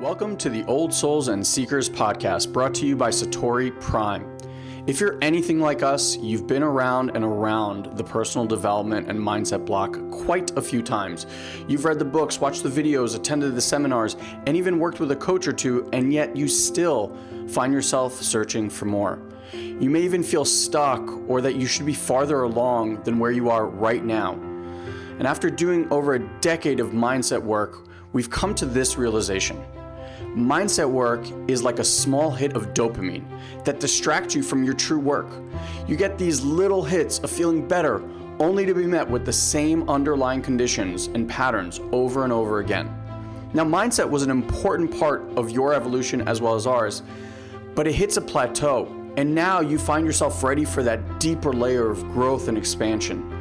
Welcome to the Old Souls and Seekers podcast, brought to you by Satori Prime. If you're anything like us, you've been around and around the personal development and mindset block quite a few times. You've read the books, watched the videos, attended the seminars, and even worked with a coach or two, and yet you still find yourself searching for more. You may even feel stuck or that you should be farther along than where you are right now. And after doing over a decade of mindset work, we've come to this realization. Mindset work is like a small hit of dopamine that distracts you from your true work. You get these little hits of feeling better, only to be met with the same underlying conditions and patterns over and over again. Now, mindset was an important part of your evolution as well as ours, but it hits a plateau, and now you find yourself ready for that deeper layer of growth and expansion.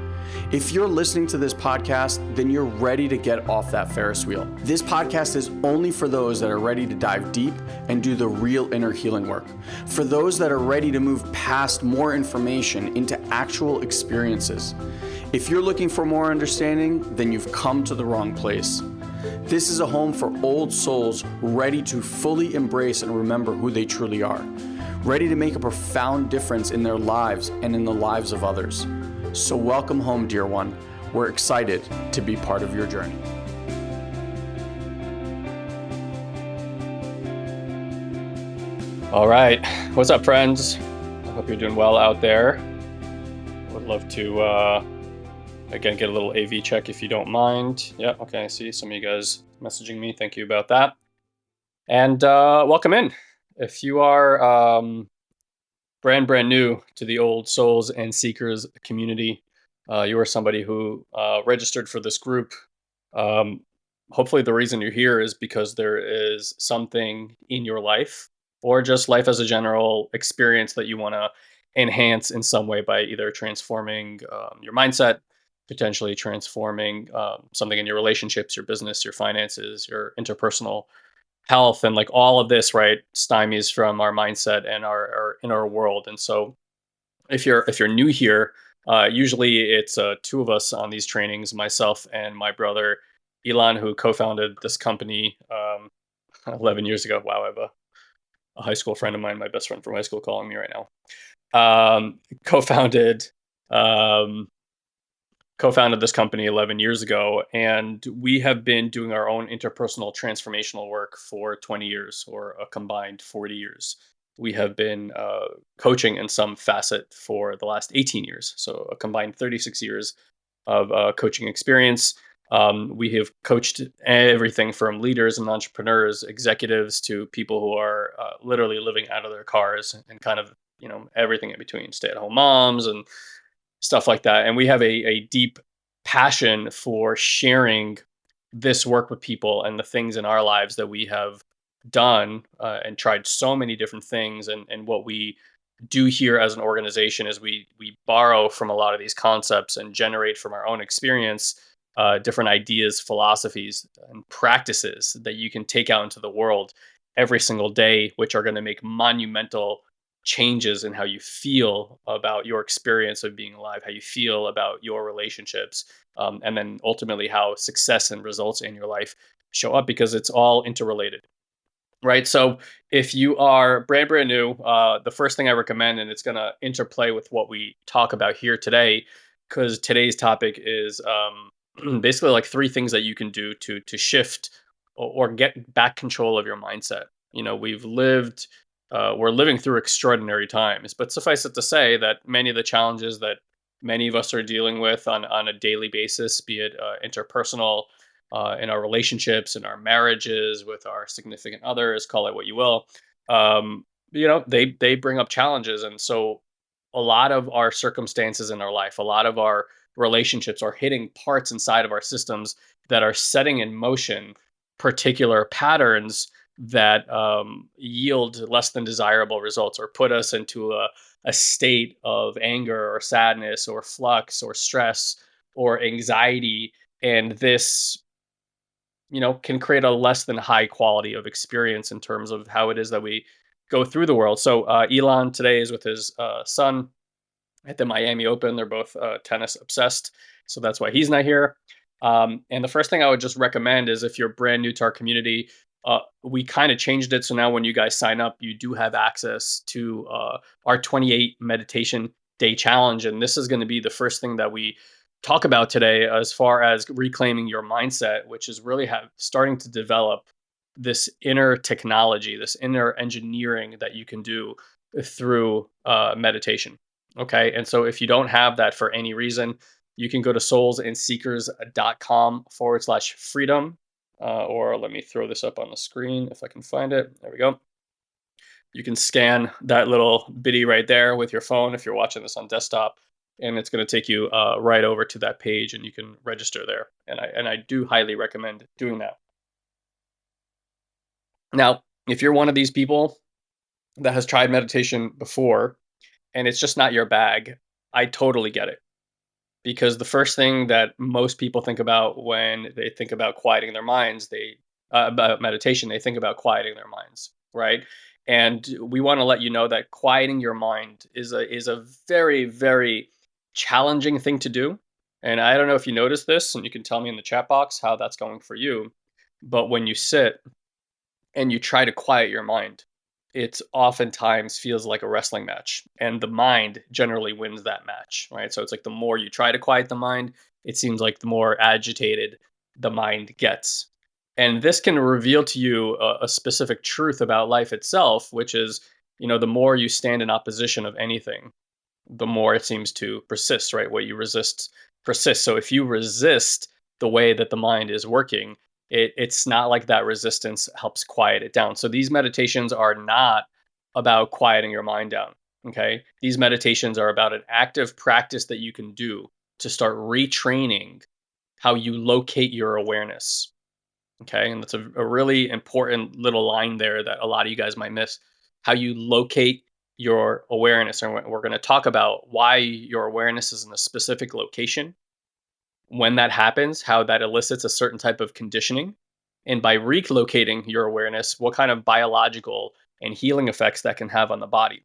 If you're listening to this podcast, then you're ready to get off that Ferris wheel. This podcast is only for those that are ready to dive deep and do the real inner healing work. For those that are ready to move past more information into actual experiences. If you're looking for more understanding, then you've come to the wrong place. This is a home for old souls ready to fully embrace and remember who they truly are. Ready to make a profound difference in their lives and in the lives of others. So welcome home, dear one. We're excited to be part of your journey. All right. What's up, friends? I hope you're doing well out there. Would love to, again, get a little AV check if you don't mind. Yeah, okay, I see some of you guys messaging me. Thank you about that. And welcome in. If you are brand new to the Old Souls and Seekers community. You are somebody who registered for this group. Hopefully the reason you're here is because there is something in your life or just life as a general experience that you want to enhance in some way by either transforming your mindset, potentially transforming something in your relationships, your business, your finances, your interpersonal health, and like all of this, right, stymies from our mindset and our inner world. And so if you're new here, usually it's two of us on these trainings, myself and my brother Elon, who co-founded this company 11 years ago. Wow, I have a high school friend of mine, my best friend from high school, calling me right now. Co-founded this company 11 years ago, and we have been doing our own interpersonal transformational work for 20 years, or a combined 40 years. We have been coaching in some facet for the last 18 years, so a combined 36 years of coaching experience. We have coached everything from leaders and entrepreneurs, executives, to people who are literally living out of their cars, and kind of, everything in between, stay-at-home moms and stuff like that. And we have a deep passion for sharing this work with people and the things in our lives that we have done and tried so many different things. And what we do here as an organization is we borrow from a lot of these concepts and generate from our own experience different ideas, philosophies, and practices that you can take out into the world every single day, which are going to make monumental changes in how you feel about your experience of being alive, how you feel about your relationships, and then ultimately how success and results in your life show up, because it's all interrelated, right? So if you are brand new, the first thing I recommend, and it's going to interplay with what we talk about here today, because today's topic is basically like 3 things that you can do to shift or get back control of your mindset. We're living through extraordinary times, but suffice it to say that many of the challenges that many of us are dealing with on a daily basis, be it interpersonal, in our relationships, in our marriages, with our significant others, call it what you will, they bring up challenges. And so a lot of our circumstances in our life, a lot of our relationships are hitting parts inside of our systems that are setting in motion particular patterns that yield less than desirable results, or put us into a state of anger or sadness or flux or stress or anxiety. And this, can create a less than high quality of experience in terms of how it is that we go through the world. So Elon today is with his son at the Miami Open. They're both tennis obsessed, so that's why he's not here. And the first thing I would just recommend is, if you're brand new to our community, we kind of changed it. So now when you guys sign up, you do have access to our 28 meditation day challenge. And this is going to be the first thing that we talk about today as far as reclaiming your mindset, which is really starting to develop this inner technology, this inner engineering that you can do through meditation. Okay. And so if you don't have that for any reason, you can go to soulsandseekers.com/freedom. Or let me throw this up on the screen if I can find it. There we go. You can scan that little bitty right there with your phone if you're watching this on desktop, and it's going to take you right over to that page, and you can register there. And I do highly recommend doing that. Now, if you're one of these people that has tried meditation before and it's just not your bag, I totally get it. Because the first thing that most people think about when they think about quieting their minds, they about meditation, they think about quieting their minds, right? And we want to let you know that quieting your mind is a very very challenging thing to do. And I don't know if you noticed this, and you can tell me in the chat box how that's going for you. But when you sit and you try to quiet your mind, it oftentimes feels like a wrestling match. And the mind generally wins that match, right? So it's like the more you try to quiet the mind, it seems like the more agitated the mind gets. And this can reveal to you a specific truth about life itself, which is, the more you stand in opposition of anything, the more it seems to persist, right? What you resist persists. So if you resist the way that the mind is working, it's not like that resistance helps quiet it down. So these meditations are not about quieting your mind down. Okay. These meditations are about an active practice that you can do to start retraining how you locate your awareness. Okay. And that's a really important little line there that a lot of you guys might miss. How you locate your awareness. And we're going to talk about why your awareness is in a specific location, when that happens, how that elicits a certain type of conditioning. And by relocating your awareness, what kind of biological and healing effects that can have on the body.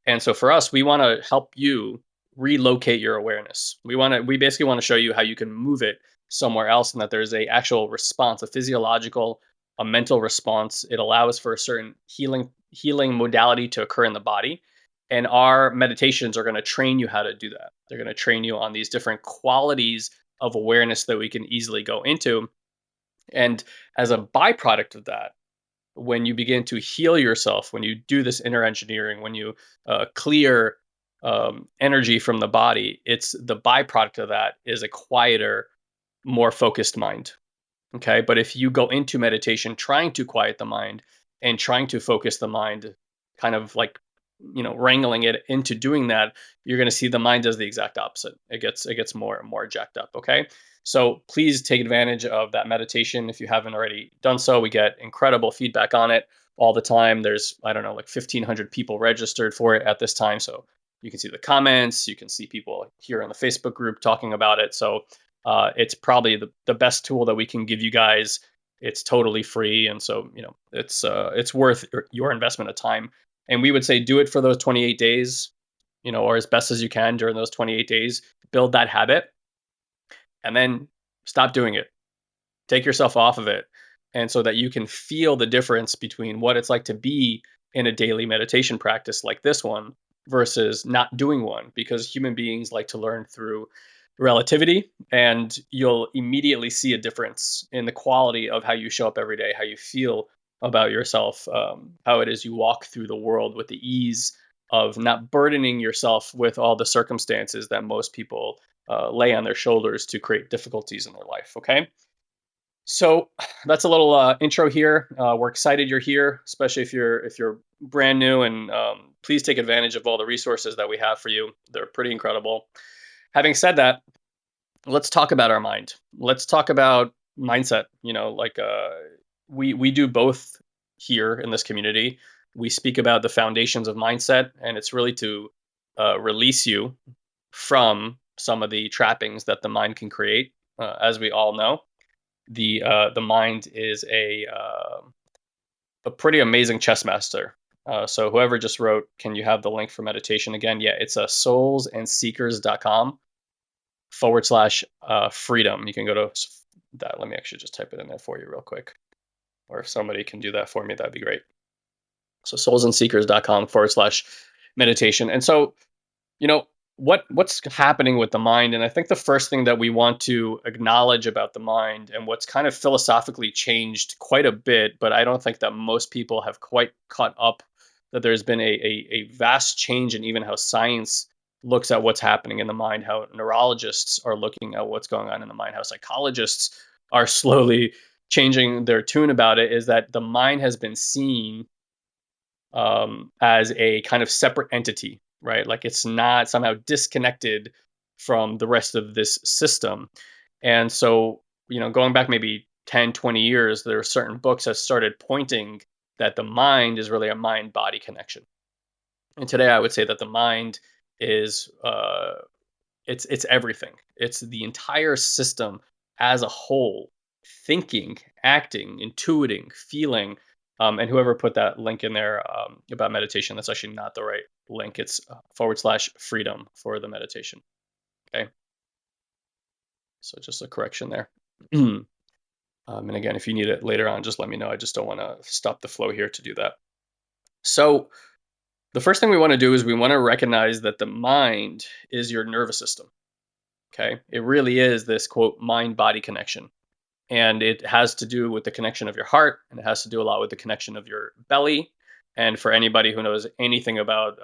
And so for us, we want to help you relocate your awareness. We basically want to show you how you can move it somewhere else, and that there's a actual response, a physiological, a mental response. It allows for a certain healing modality to occur in the body. And our meditations are going to train you how to do that. They're going to train you on these different qualities of awareness that we can easily go into. And as a byproduct of that, when you begin to heal yourself, when you do this inner engineering, when you clear energy from the body, it's the byproduct of that is a quieter, more focused mind. Okay. But if you go into meditation trying to quiet the mind and trying to focus the mind, kind of like, wrangling it into doing that, you're going to see the mind does the exact opposite. It gets more and more jacked up. Okay. So please take advantage of that meditation if you haven't already done so. We get incredible feedback on it all the time. There's, I don't know, like 1,500 people registered for it at this time. So you can see the comments, you can see people here in the Facebook group talking about it. So it's probably the best tool that we can give you guys. It's totally free, and so it's worth your investment of time. And we would say do it for those 28 days, or as best as you can during those 28 days. Build that habit, and then stop doing it. Take yourself off of it, and so that you can feel the difference between what it's like to be in a daily meditation practice like this one versus not doing one, because human beings like to learn through relativity, and you'll immediately see a difference in the quality of how you show up every day, how you feel about yourself, how it is you walk through the world with the ease of not burdening yourself with all the circumstances that most people lay on their shoulders to create difficulties in their life. Okay. So that's a little intro here. We're excited you're here, especially if you're brand new, and please take advantage of all the resources that we have for you. They're pretty incredible. Having said that, let's talk about our mind. Let's talk about mindset. We do both here in this community. We speak about the foundations of mindset, and it's really to release you from some of the trappings that the mind can create. As we all know, the mind is a pretty amazing chess master. So whoever just wrote, can you have the link for meditation again? Yeah, it's a soulsandseekers.com/freedom. You can go to that. Let me actually just type it in there for you real quick. or if somebody can do that for me, that'd be great. So soulsandseekers.com/meditation. And so, you know, what's happening with the mind? And I think the first thing that we want to acknowledge about the mind, and what's kind of philosophically changed quite a bit, but I don't think that most people have quite caught up, that there's been a vast change in even how science looks at what's happening in the mind, how neurologists are looking at what's going on in the mind, how psychologists are slowly changing their tune about it, is that the mind has been seen as a kind of separate entity, right? Like it's not somehow disconnected from the rest of this system. And so, going back maybe 10, 20 years, there are certain books that started pointing that the mind is really a mind body connection. And today I would say that the mind is it's everything. It's the entire system as a whole, thinking, acting, intuiting, feeling. And whoever put that link in there about meditation, that's actually not the right link. It's /freedom for the meditation. Okay. So just a correction there. And again, if you need it later on, just let me know. I just don't want to stop the flow here to do that. So the first thing we want to do is we want to recognize that the mind is your nervous system. Okay. It really is this quote mind body connection. And it has to do with the connection of your heart, and it has to do a lot with the connection of your belly. And for anybody who knows anything about,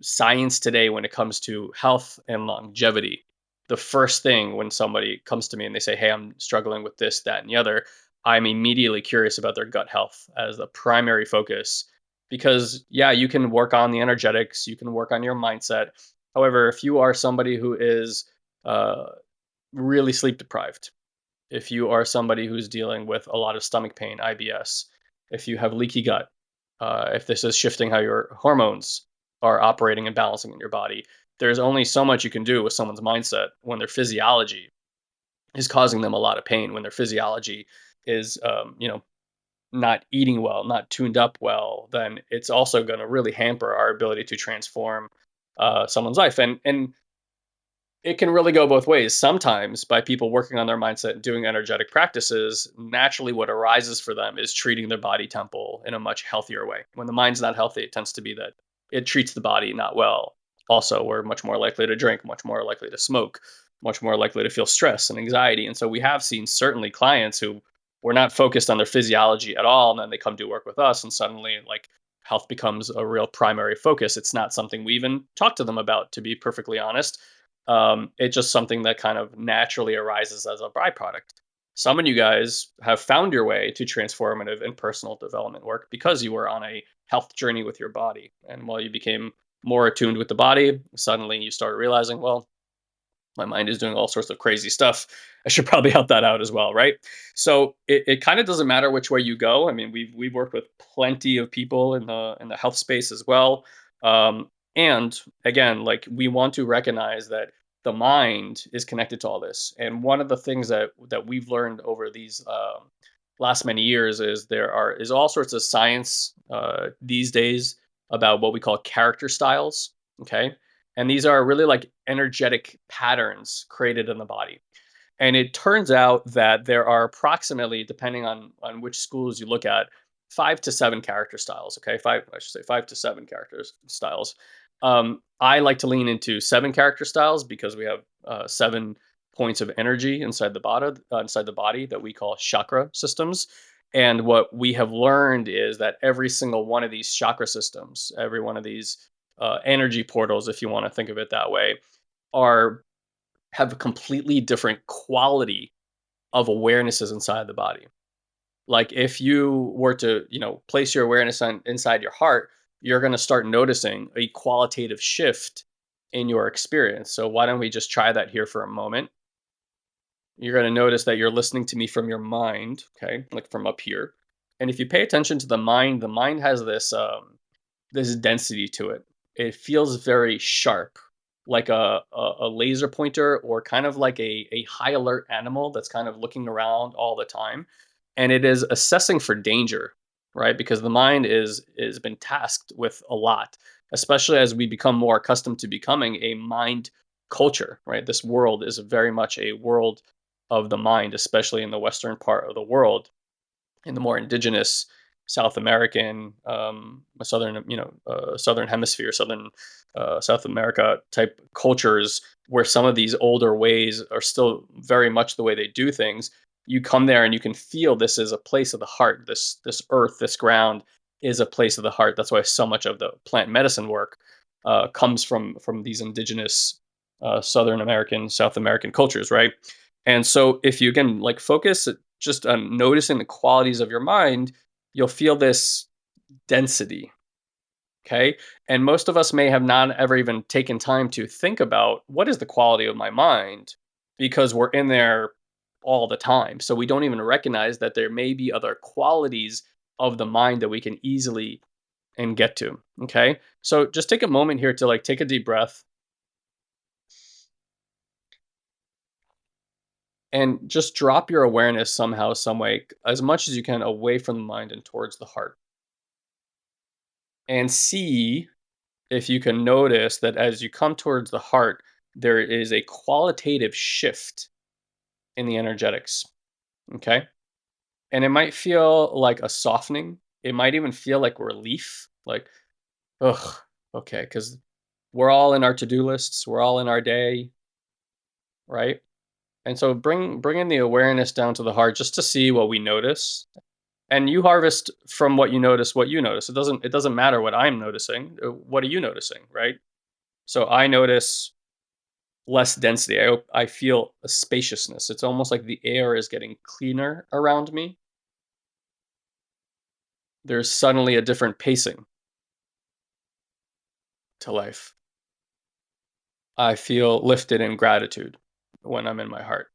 science today when it comes to health and longevity, the first thing when somebody comes to me and they say, hey, I'm struggling with this, that, and the other, I'm immediately curious about their gut health as the primary focus. Because, yeah, you can work on the energetics, you can work on your mindset. However, if you are somebody who is uh, really sleep deprived, if you are somebody who's dealing with a lot of stomach pain, IBS, if you have leaky gut, if this is shifting how your hormones are operating and balancing in your body, there's only so much you can do with someone's mindset when their physiology is causing them a lot of pain, when their physiology is, not eating well, not tuned up well. Then it's also going to really hamper our ability to transform someone's life. And it can really go both ways. Sometimes by people working on their mindset and doing energetic practices, naturally what arises for them is treating their body temple in a much healthier way. When the mind's not healthy, it tends to be that it treats the body not well. Also, we're much more likely to drink, much more likely to smoke, much more likely to feel stress and anxiety. And so we have seen certainly clients who were not focused on their physiology at all, and then they come to work with us and suddenly like health becomes a real primary focus. It's not something we even talk to them about, to be perfectly honest. It's just something that kind of naturally arises as a byproduct. Some of you guys have found your way to transformative and personal development work because you were on a health journey with your body. And while you became more attuned with the body, suddenly you started realizing, well, my mind is doing all sorts of crazy stuff. I should probably help that out as well, right? So it kind of doesn't matter which way you go. I mean, we've worked with plenty of people in the health space as well. And again, like we want to recognize that the mind is connected to all this. And one of the things that we've learned over these last many years is is all sorts of science these days about what we call character styles. Okay, and these are really like energetic patterns created in the body. And it turns out that there are approximately, depending on which schools you look at, 5 to 7 character styles. Okay, I should say 5 to 7 character styles. I like to lean into 7 character styles because we have 7 points of energy inside the body that we call chakra systems. And what we have learned is that every single one of these chakra systems, every one of these energy portals, if you want to think of it that way, are have a completely different quality of awarenesses inside the body. Like if you were to, place your awareness inside your heart, you're going to start noticing a qualitative shift in your experience. So why don't we just try that here for a moment? You're going to notice that you're listening to me from your mind, okay, like from up here. And if you pay attention to the mind has this density to it. It feels very sharp, like a laser pointer, or kind of like a high alert animal that's kind of looking around all the time. And it is assessing for danger, right? Because the mind is been tasked with a lot, especially as we become more accustomed to becoming a mind culture, right? This world is very much a world of the mind, especially in the Western part of the world. in the more indigenous South American, southern, southern hemisphere, southern South America type cultures, where some of these older ways are still very much the way they do things. You come there and you can feel this is a place of the heart. This earth, this ground is a place of the heart. That's why so much of the plant medicine work comes from these indigenous Southern American, South American cultures, right? And so if you again like focus just on noticing the qualities of your mind, you'll feel this density. Okay. And most of us may have not ever even taken time to think about what is the quality of my mind because we're in there all the time. So we don't even recognize that there may be other qualities of the mind that we can easily and get to. Okay. So just take a moment here to like take a deep breath and just drop your awareness somehow, some way, as much as you can away from the mind and towards the heart. And see if you can notice that as you come towards the heart, there is a qualitative shift in the energetics. Okay. And it might feel like a softening. It might even feel like relief, like, ugh, okay. Because we're all in our to do lists, we're all in our day, right? And so bring in the awareness down to the heart just to see what we notice. And you harvest from what you notice, what you notice. It doesn't matter what I'm noticing. What are you noticing, right? So I notice less density. I feel a spaciousness. It's almost like the air is getting cleaner around me. There's suddenly a different pacing to life. I feel lifted in gratitude when I'm in my heart.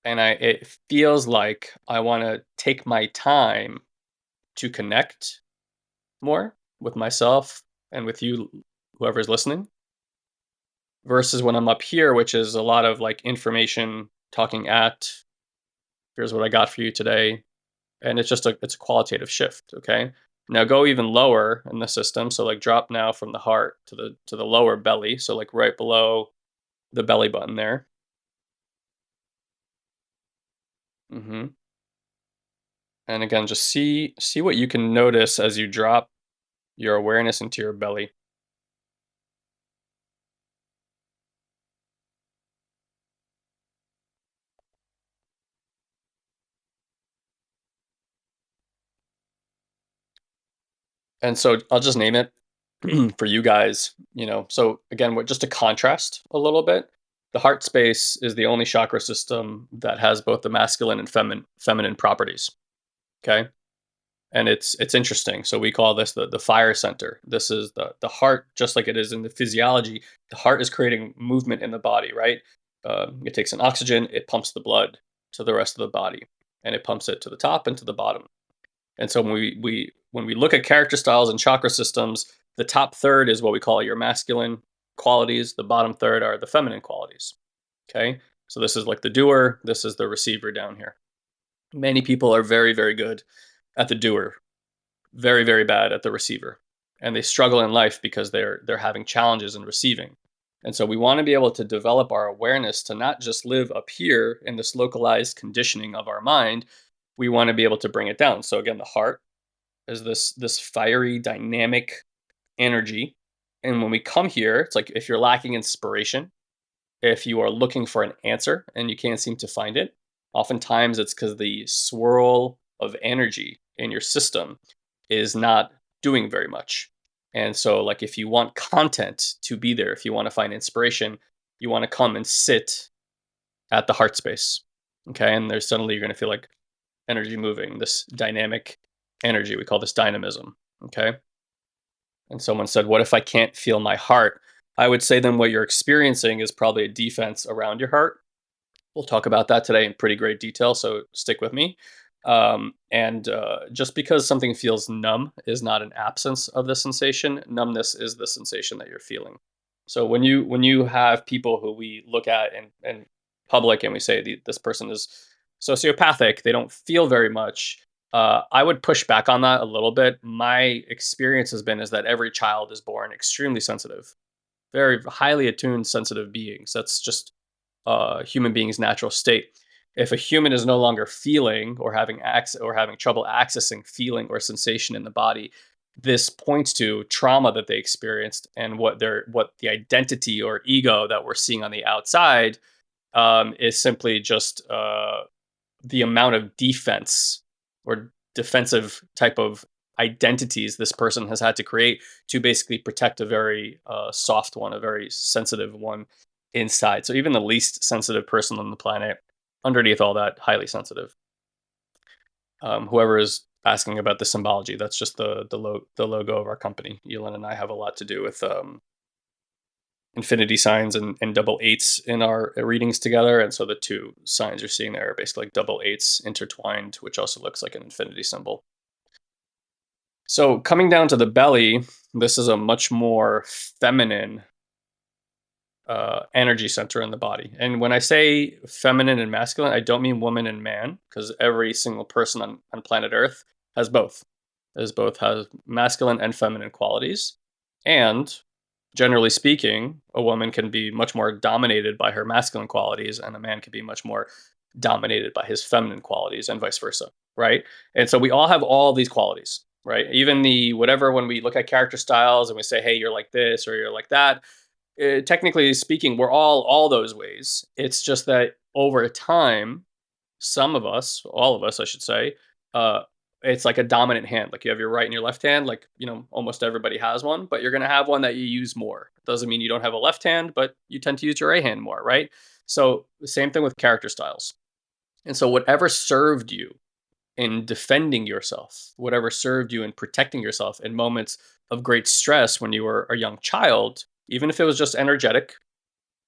And it feels like I want to take my time to connect more with myself and with you, whoever's listening, versus when I'm up here, which is a lot of like information talking at, here's what I got for you today. And it's a qualitative shift. Okay. Now go even lower in the system. So like drop now from the heart to the lower belly. So like right below the belly button there. hmm And again, just see what you can notice as you drop your awareness into your belly. And so I'll just name it for you guys, So again, just to contrast a little bit, the heart space is the only chakra system that has both the masculine and feminine properties. Okay. And it's interesting. So we call this the fire center. This is the heart, just like it is in the physiology. The heart is creating movement in the body, right? It takes in oxygen, it pumps the blood to the rest of the body, and it pumps it to the top and to the bottom. And so when we look at character styles and chakra systems, the top third is what we call your masculine qualities. The bottom third are the feminine qualities. Okay. So this is like the doer. This is the receiver down here. Many people are very, very good at the doer, very, very bad at the receiver. And they struggle in life because they're having challenges in receiving. And so we want to be able to develop our awareness to not just live up here in this localized conditioning of our mind. We want to be able to bring it down. So again, the heart is this fiery, dynamic energy. And when we come here, it's like if you're lacking inspiration, if you are looking for an answer and you can't seem to find it, oftentimes it's because the swirl of energy in your system is not doing very much. And so, like, if you want content to be there, if you want to find inspiration, you want to come and sit at the heart space. Okay. And there's suddenly you're going to feel like energy moving, this dynamic energy. We call this dynamism. Okay. And someone said, what if I can't feel my heart? I would say then what you're experiencing is probably a defense around your heart. We'll talk about that today in pretty great detail, so stick with me. And just because something feels numb is not an absence of the sensation. Numbness is the sensation that you're feeling. So when you have people who we look at in public and we say this person is sociopathic, they don't feel very much. I would push back on that a little bit. My experience has been is that every child is born extremely sensitive, very highly attuned, sensitive beings. That's just human beings' natural state. If a human is no longer feeling or having access or having trouble accessing feeling or sensation in the body, this points to trauma that they experienced and what the identity or ego that we're seeing on the outside is simply just the amount of defense or defensive type of identities this person has had to create to basically protect a very soft one, a very sensitive one inside. So even the least sensitive person on the planet, underneath all that, highly sensitive. Whoever is asking about the symbology, that's just the logo of our company. Elon and I have a lot to do with infinity signs and double eights in our readings together. And so the two signs you're seeing there are basically like double eights intertwined, which also looks like an infinity symbol. So coming down to the belly, this is a much more feminine energy center in the body. And when I say feminine and masculine, I don't mean woman and man, because every single person on planet Earth has both. Has masculine and feminine qualities. And generally speaking, a woman can be much more dominated by her masculine qualities, and a man can be much more dominated by his feminine qualities, and vice versa. Right. And so we all have all these qualities. Right. Even the whatever, when we look at character styles and we say, hey, you're like this or you're like that, technically speaking, we're all those ways. It's just that over time, some of us, all of us, I should say, uh, it's like a dominant hand. Like you have your right and your left hand. Like almost everybody has one, but you're gonna have one that you use more. Doesn't mean you don't have a left hand, but you tend to use your right hand more, right? So the same thing with character styles. And so whatever served you in defending yourself, whatever served you in protecting yourself in moments of great stress when you were a young child, even if it was just energetic,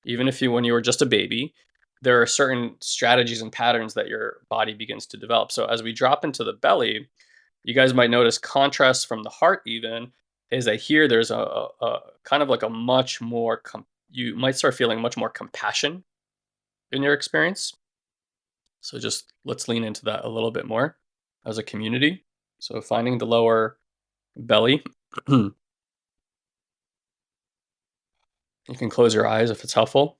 even if you when you were just a baby, there are certain strategies and patterns that your body begins to develop. So as we drop into the belly, you guys might notice contrast from the heart even is that here there's a kind of like a much more you might start feeling much more compassion in your experience. So just let's lean into that a little bit more as a community. So finding the lower belly. You can close your eyes if it's helpful.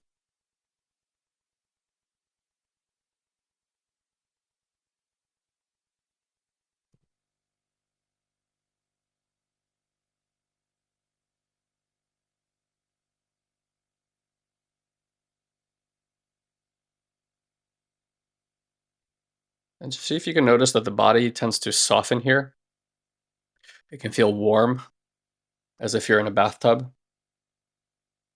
And see if you can notice that the body tends to soften here. It can feel warm as if you're in a bathtub.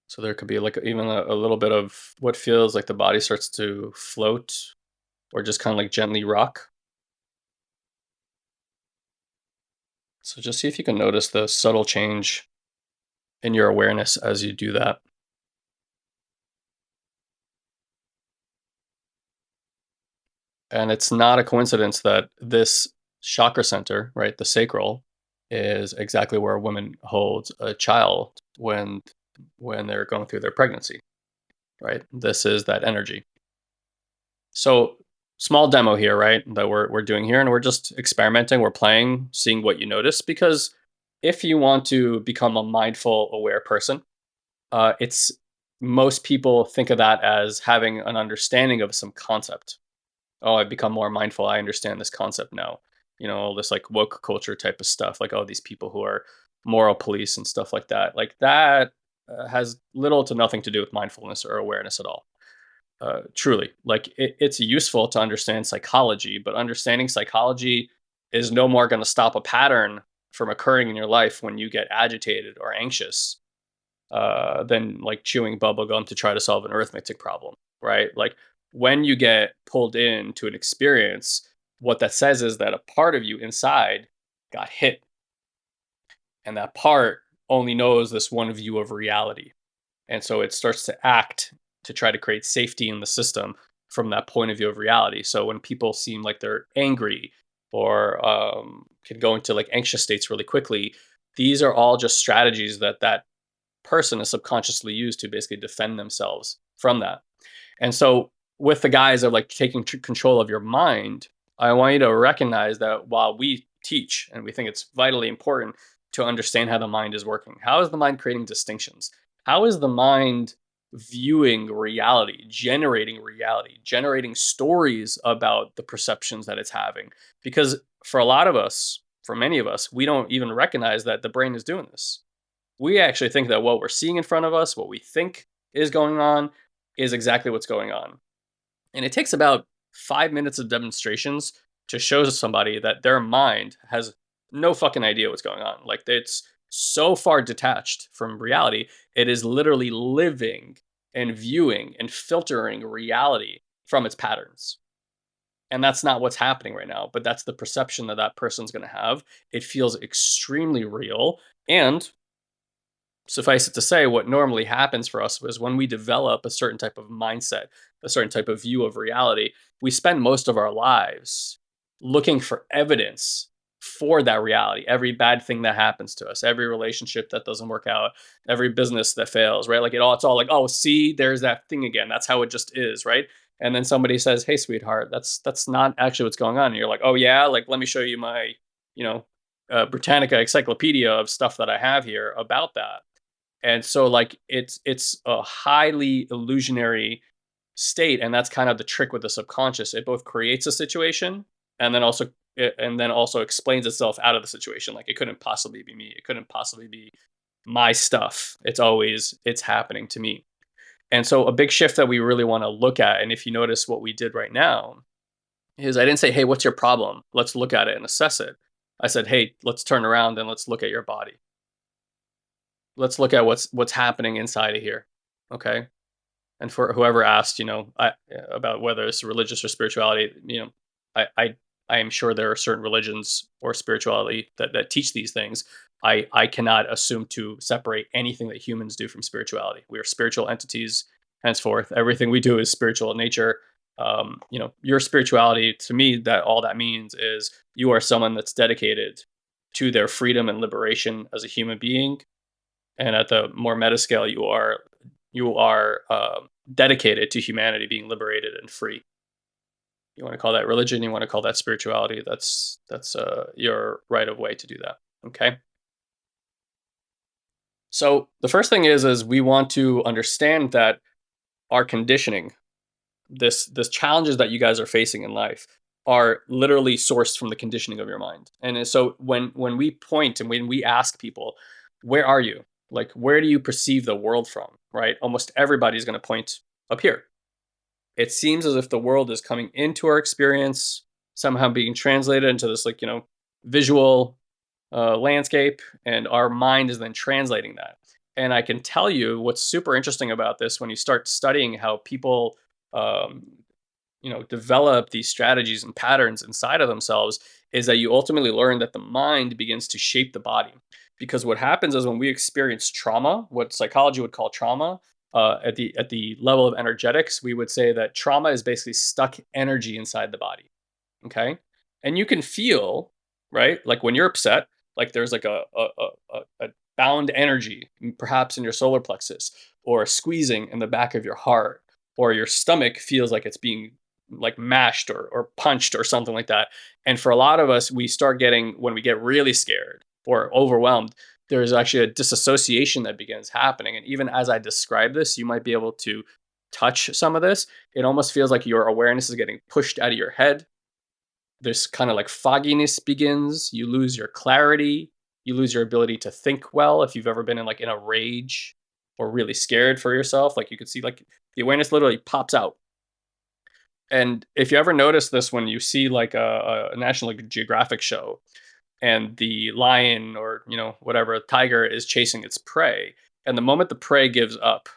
So there could be like even a little bit of what feels like the body starts to float or just kind of like gently rock. So just see if you can notice the subtle change in your awareness as you do that. And it's not a coincidence that this chakra center, right, the sacral, is exactly where a woman holds a child when they're going through their pregnancy, right? This is that energy. So small demo here, right? That we're doing here, and we're just experimenting. We're playing, seeing what you notice. Because if you want to become a mindful, aware person, it's most people think of that as having an understanding of some concept. Oh, I've become more mindful. I understand this concept now. All this like woke culture type of stuff. Like, oh, these people who are moral police and stuff like that. Like that has little to nothing to do with mindfulness or awareness at all. Truly, like it's useful to understand psychology, but understanding psychology is no more going to stop a pattern from occurring in your life when you get agitated or anxious than like chewing bubble gum to try to solve an arithmetic problem, right? Like when you get pulled into an experience, what that says is that a part of you inside got hit, and that part only knows this one view of reality. And so it starts to act to try to create safety in the system from that point of view of reality. So when people seem like they're angry or can go into like anxious states really quickly, these are all just strategies that person is subconsciously used to basically defend themselves from that. And so with the guise of like taking control of your mind, I want you to recognize that while we teach and we think it's vitally important to understand how the mind is working, how is the mind creating distinctions? How is the mind viewing reality, generating stories about the perceptions that it's having. Because for a lot of us, for many of us, we don't even recognize that the brain is doing this. We actually think that what we're seeing in front of us, what we think is going on, is exactly what's going on. And it takes about 5 minutes of demonstrations to show somebody that their mind has no fucking idea what's going on. Like it's so far detached from reality. It is literally living and viewing and filtering reality from its patterns. And that's not what's happening right now, but that's the perception that that person's going to have. It feels extremely real. And suffice it to say, what normally happens for us is when we develop a certain type of mindset, a certain type of view of reality, we spend most of our lives looking for evidence for that reality. Every bad thing that happens to us, every relationship that doesn't work out, every business that fails, right? Like it's all like, oh, see, there's that thing again. That's how it just is, right? And then somebody says, "Hey, sweetheart, that's not actually what's going on." And you're like, "Oh yeah, like let me show you my, you know, Britannica encyclopedia of stuff that I have here about that." And so like it's a highly illusionary state, and that's kind of the trick with the subconscious. It both creates a situation and then also explains itself out of the situation. Like it couldn't possibly be me. It couldn't possibly be my stuff. It's happening to me. And so a big shift that we really want to look at, and if you notice what we did right now, is I didn't say, "Hey, what's your problem? Let's look at it and assess it." I said, "Hey, let's turn around and let's look at your body. Let's look at what's happening inside of here." Okay? And for whoever asked, about whether it's religious or spirituality, I I am sure there are certain religions or spirituality that teach these things. I cannot assume to separate anything that humans do from spirituality. We are spiritual entities henceforth. Everything we do is spiritual in nature. Your spirituality to me, that all that means is you are someone that's dedicated to their freedom and liberation as a human being, and at the more meta scale, you are dedicated to humanity being liberated and free. You want to call that religion, you want to call that spirituality. That's your right of way to do that. Okay. So the first thing is we want to understand that our conditioning, this challenges that you guys are facing in life, are literally sourced from the conditioning of your mind. And so when we point and when we ask people, where are you? Like where do you perceive the world from? Right? Almost everybody's going to point up here. It seems as if the world is coming into our experience, somehow being translated into this like, visual landscape, and our mind is then translating that. And I can tell you what's super interesting about this when you start studying how people um, develop these strategies and patterns inside of themselves, is that you ultimately learn that the mind begins to shape the body. Because what happens is when we experience trauma, what psychology would call trauma, at the level of energetics, we would say that trauma is basically stuck energy inside the body. Okay, and you can feel, right, like when you're upset, like there's like a bound energy, perhaps in your solar plexus, or a squeezing in the back of your heart, or your stomach feels like it's being like mashed or punched or something like that. And for a lot of us, we start getting, when we get really scared or overwhelmed, there's actually a disassociation that begins happening. And even as I describe this, you might be able to touch some of this. It almost feels like your awareness is getting pushed out of your head. This kind of like fogginess begins. You lose your clarity. You lose your ability to think well. If you've ever been in a rage or really scared for yourself, like you could see, like the awareness literally pops out. And if you ever notice this, when you see like a National Geographic show and the lion or whatever tiger is chasing its prey, and the moment the prey gives up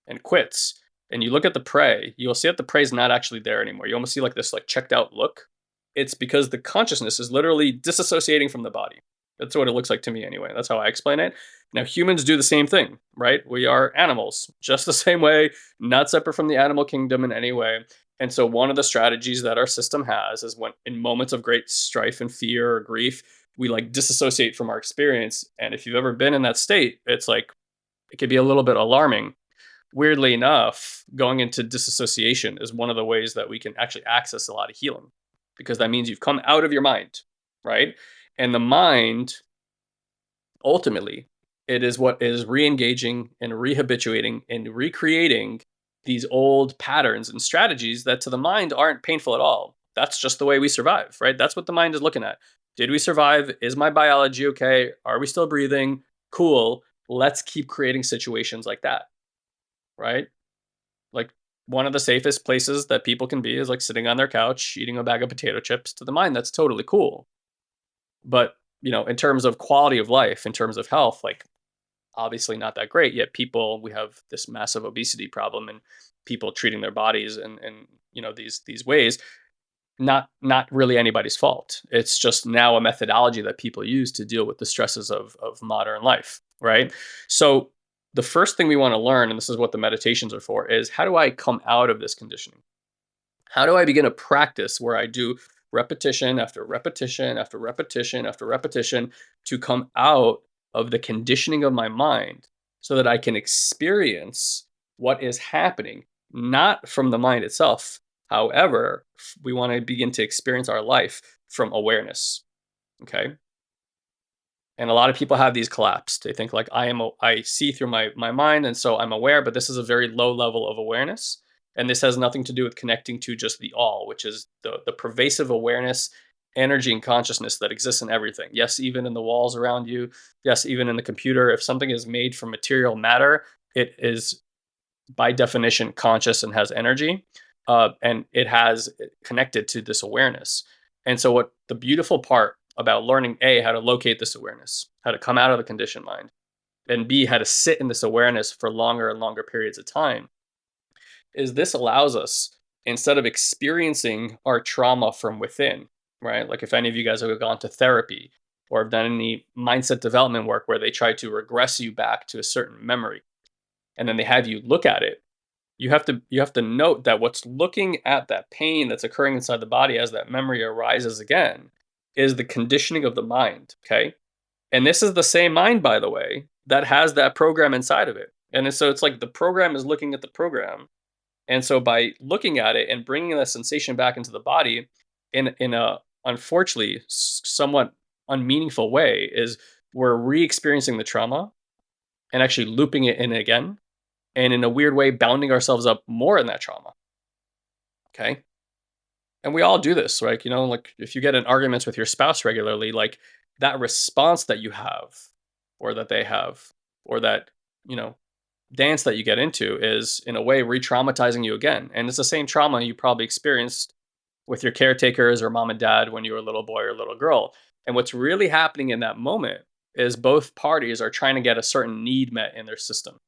and quits, and you look at the prey, you'll see that the prey is not actually there anymore. You almost see like this like checked out look. It's because the consciousness is literally disassociating from the body. That's what it looks like to me anyway. That's how I explain it. Now humans do the same thing, right? We are animals, just the same way, not separate from the animal kingdom in any way. And so one of the strategies that our system has is when in moments of great strife and fear or grief, we like disassociate from our experience. And if you've ever been in that state, it's like it could be a little bit alarming. Weirdly enough, going into disassociation is one of the ways that we can actually access a lot of healing, because that means you've come out of your mind, right? And the mind ultimately It is what is re-engaging and rehabituating and recreating these old patterns and strategies that to the mind aren't painful at all. That's just the way we survive, right? That's what the mind is looking at. Did we survive? Is my biology okay? Are we still breathing? Cool. Let's keep creating situations like that, right? Like, one of the safest places that people can be is like sitting on their couch eating a bag of potato chips. To the mind, that's totally cool. But, in terms of quality of life, in terms of health, like, obviously not that great. Yet we have this massive obesity problem, and people treating their bodies and these ways. Not really anybody's fault. It's just now a methodology that people use to deal with the stresses of modern life, right? So the first thing we want to learn, and this is what the meditations are for, is how do I come out of this conditioning? How do I begin a practice where I do repetition after repetition after repetition after repetition to come out of the conditioning of my mind so that I can experience what is happening, not from the mind itself. However, we want to begin to experience our life from awareness. Okay. And a lot of people have these collapsed. They think like I see through my mind, and so I'm aware, but this is a very low level of awareness. And this has nothing to do with connecting to just the all, which is the pervasive awareness, energy, and consciousness that exists in everything. Yes, even in the walls around you. Yes, even in the computer. If something is made from material matter, it is by definition conscious and has energy, and it has connected to this awareness. And so what the beautiful part about learning, A, how to locate this awareness, how to come out of the conditioned mind, and B, how to sit in this awareness for longer and longer periods of time, is this allows us, instead of experiencing our trauma from within, right? Like, if any of you guys have gone to therapy or have done any mindset development work where they try to regress you back to a certain memory, and then they have you look at it, you have to note that what's looking at that pain that's occurring inside the body as that memory arises again is the conditioning of the mind. Okay. And this is the same mind, by the way, that has that program inside of it. And so it's like the program is looking at the program. And so by looking at it and bringing that sensation back into the body in a unfortunately somewhat unmeaningful way, is we're re-experiencing the trauma and actually looping it in again, and in a weird way bounding ourselves up more in that trauma. Okay. And we all do this, right? Like, if you get in arguments with your spouse regularly, like, that response that you have, or that they have, or that, you know, dance that you get into is in a way re-traumatizing you again. And it's the same trauma you probably experienced with your caretakers or mom and dad when you were a little boy or a little girl. And what's really happening in that moment is both parties are trying to get a certain need met in their system.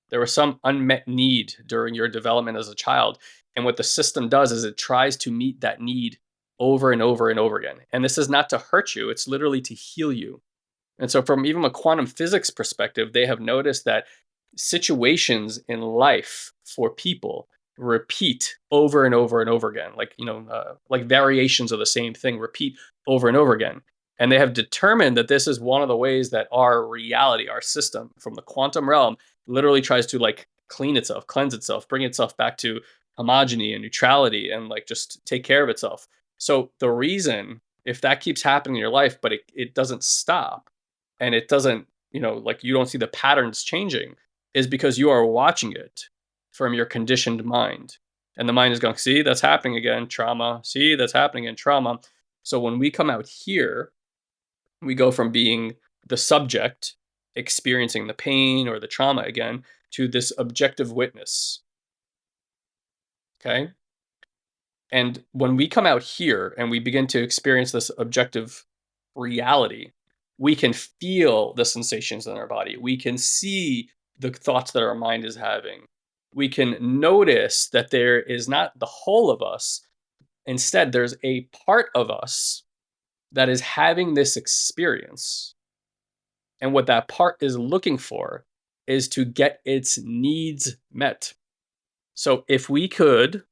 There was some unmet need during your development as a child. And what the system does is it tries to meet that need over and over and over again. And this is not to hurt you, it's literally to heal you. And so, from even a quantum physics perspective, they have noticed that situations in life for people repeat over and over and over again, like, like variations of the same thing repeat over and over again. And they have determined that this is one of the ways that our reality, our system from the quantum realm, literally tries to like clean itself, cleanse itself, bring itself back to homogeny and neutrality, and like just take care of itself. So the reason, if that keeps happening in your life, but it doesn't stop, and it doesn't, like, you don't see the patterns changing, is because you are watching it from your conditioned mind. And the mind is going, see, that's happening again, trauma. See, that's happening in trauma. So when we come out here, we go from being the subject experiencing the pain or the trauma again to this objective witness. Okay. And when we come out here and we begin to experience this objective reality, we can feel the sensations in our body. We can see the thoughts that our mind is having. We can notice that there is not the whole of us. Instead, there's a part of us that is having this experience. And what that part is looking for is to get its needs met. So if we could,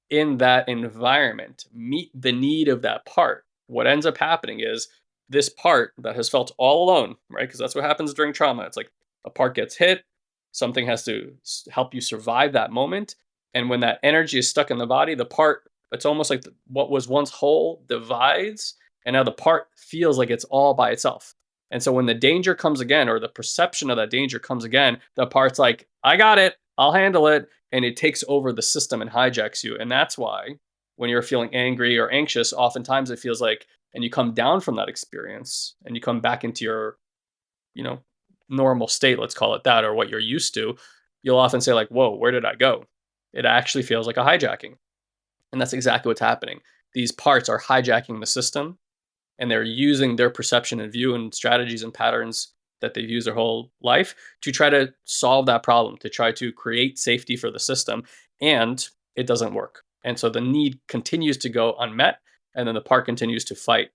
in that environment, meet the need of that part, what ends up happening is this part that has felt all alone, right? Because that's what happens during trauma. It's like a part gets hit, something has to help you survive that moment. And when that energy is stuck in the body, the part, it's almost like what was once whole divides. And now the part feels like it's all by itself. And so when the danger comes again, or the perception of that danger comes again, the part's like, I got it, I'll handle it. And it takes over the system and hijacks you. And that's why when you're feeling angry or anxious, oftentimes it feels like, and you come down from that experience and you come back into your, you know, normal state, let's call it that, or what you're used to, you'll often say, like, whoa, where did I go? It actually feels like a hijacking. And that's exactly what's happening. These parts are hijacking the system, and they're using their perception and view and strategies and patterns that they've used their whole life to try to solve that problem, to try to create safety for the system. And it doesn't work. And so the need continues to go unmet. And then the part continues to fight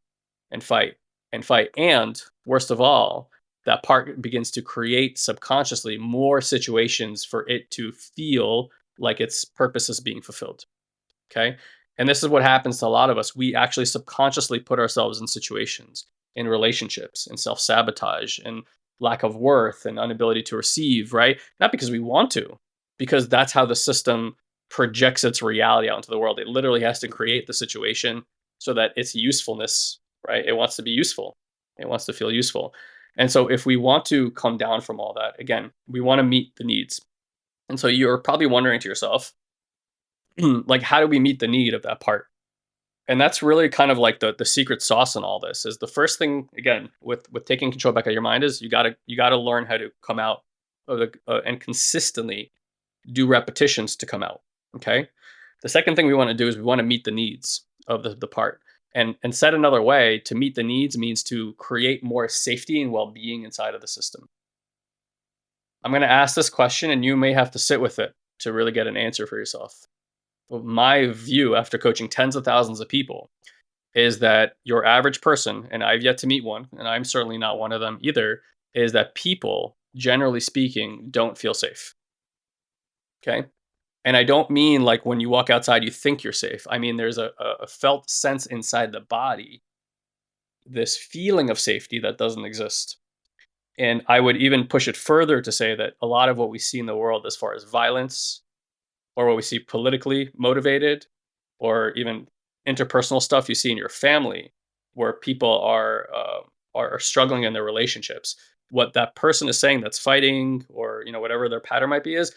and fight and fight. And worst of all, that part begins to create subconsciously more situations for it to feel like its purpose is being fulfilled. Okay. And this is what happens to a lot of us. We actually subconsciously put ourselves in situations, in relationships, in self sabotage, and lack of worth and inability to receive, right? Not because we want to, because that's how the system projects its reality out into the world. It literally has to create the situation so that its usefulness, right? It wants to be useful, it wants to feel useful. And so, if we want to come down from all that, again, we want to meet the needs. And so, you're probably wondering to yourself, like, how do we meet the need of that part? And that's really kind of like the secret sauce in all this. Is the first thing, again, with taking control back of your mind, is you gotta learn how to come out of the and consistently do repetitions to come out. Okay. The second thing we want to do is we want to meet the needs of the part. And said another way, to meet the needs means to create more safety and well-being inside of the system. I'm going to ask this question, and you may have to sit with it to really get an answer for yourself. My view after coaching tens of thousands of people is that your average person, and I've yet to meet one, and I'm certainly not one of them either, is that people, generally speaking, don't feel safe. Okay. And I don't mean like when you walk outside, you think you're safe. I mean, there's a felt sense inside the body, this feeling of safety that doesn't exist. And I would even push it further to say that a lot of what we see in the world, as far as violence, or what we see politically motivated, or even interpersonal stuff you see in your family, where people are struggling in their relationships. What that person is saying that's fighting, or whatever their pattern might be, is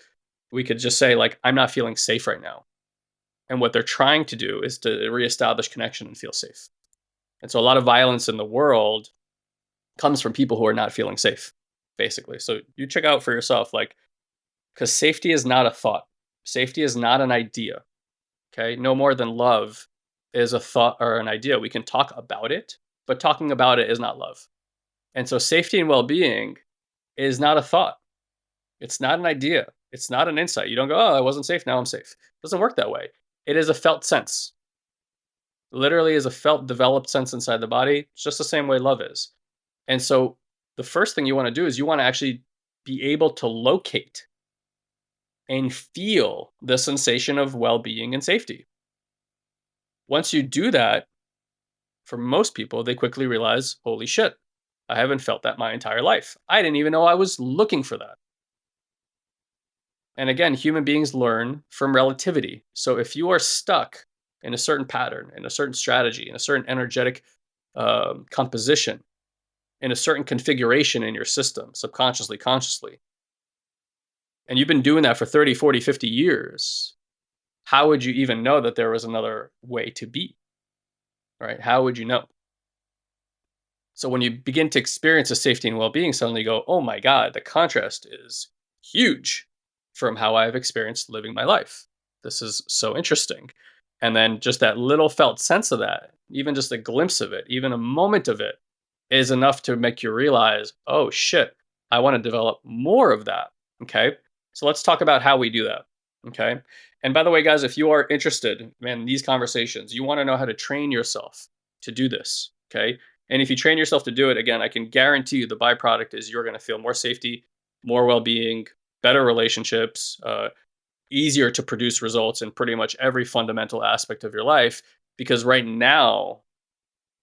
we could just say, like, I'm not feeling safe right now. And what they're trying to do is to reestablish connection and feel safe. And so a lot of violence in the world comes from people who are not feeling safe, basically. So you check out for yourself, like, because safety is not a thought. Safety is not an idea. Okay. No more than love is a thought or an idea. We can talk about it, but talking about it is not love. And so safety and well being is not a thought. It's not an idea. It's not an insight. You don't go, oh, I wasn't safe. Now I'm safe. It doesn't work that way. It is a felt sense. Literally is a felt developed sense inside the body. It's just the same way love is. And so the first thing you want to do is you want to actually be able to locate and feel the sensation of well being and safety. Once you do that, for most people, they quickly realize, holy shit, I haven't felt that my entire life. I didn't even know I was looking for that. And again, human beings learn from relativity. So if you are stuck in a certain pattern, in a certain strategy, in a certain energetic composition, in a certain configuration in your system, subconsciously, consciously, and you've been doing that for 30, 40, 50 years, how would you even know that there was another way to be? Right? How would you know? So when you begin to experience a safety and well-being, suddenly you go, oh my God, the contrast is huge from how I've experienced living my life. This is so interesting. And then just that little felt sense of that, even just a glimpse of it, even a moment of it, is enough to make you realize, oh shit, I want to develop more of that. Okay. So let's talk about how we do that. Okay. And by the way, guys, if you are interested in these conversations, you want to know how to train yourself to do this. Okay. And if you train yourself to do it, again, I can guarantee you the byproduct is you're going to feel more safety, more well being, better relationships, easier to produce results in pretty much every fundamental aspect of your life. Because right now,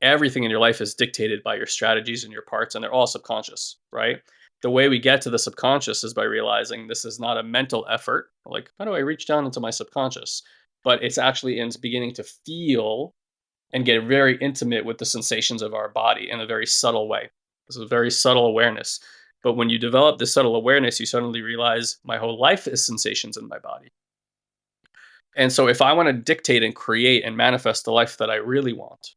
everything in your life is dictated by your strategies and your parts, and they're all subconscious, right? The way we get to the subconscious is by realizing this is not a mental effort. Like, how do I reach down into my subconscious? But it's actually in beginning to feel and get very intimate with the sensations of our body in a very subtle way. This is a very subtle awareness. But when you develop this subtle awareness, you suddenly realize my whole life is sensations in my body. And so if I want to dictate and create and manifest the life that I really want,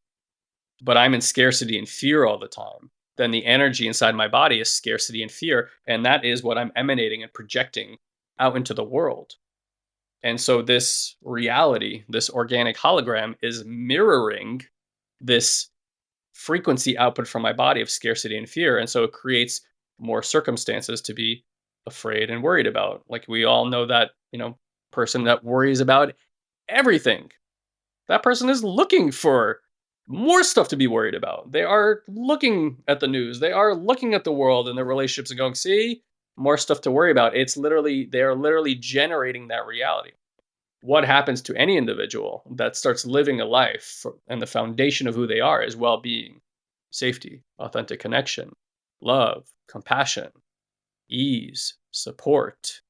but I'm in scarcity and fear all the time, then the energy inside my body is scarcity and fear. And that is what I'm emanating and projecting out into the world. And so this reality, this organic hologram is mirroring this frequency output from my body of scarcity and fear. And so it creates more circumstances to be afraid and worried about. Like we all know that, person that worries about everything. That person is looking for more stuff to be worried about. They are looking at the news, they are looking at the world and their relationships and going, see, more stuff to worry about. They are literally generating that reality. What happens to any individual that starts living a life and the foundation of who they are is well-being, safety, authentic connection, love, compassion, ease, support.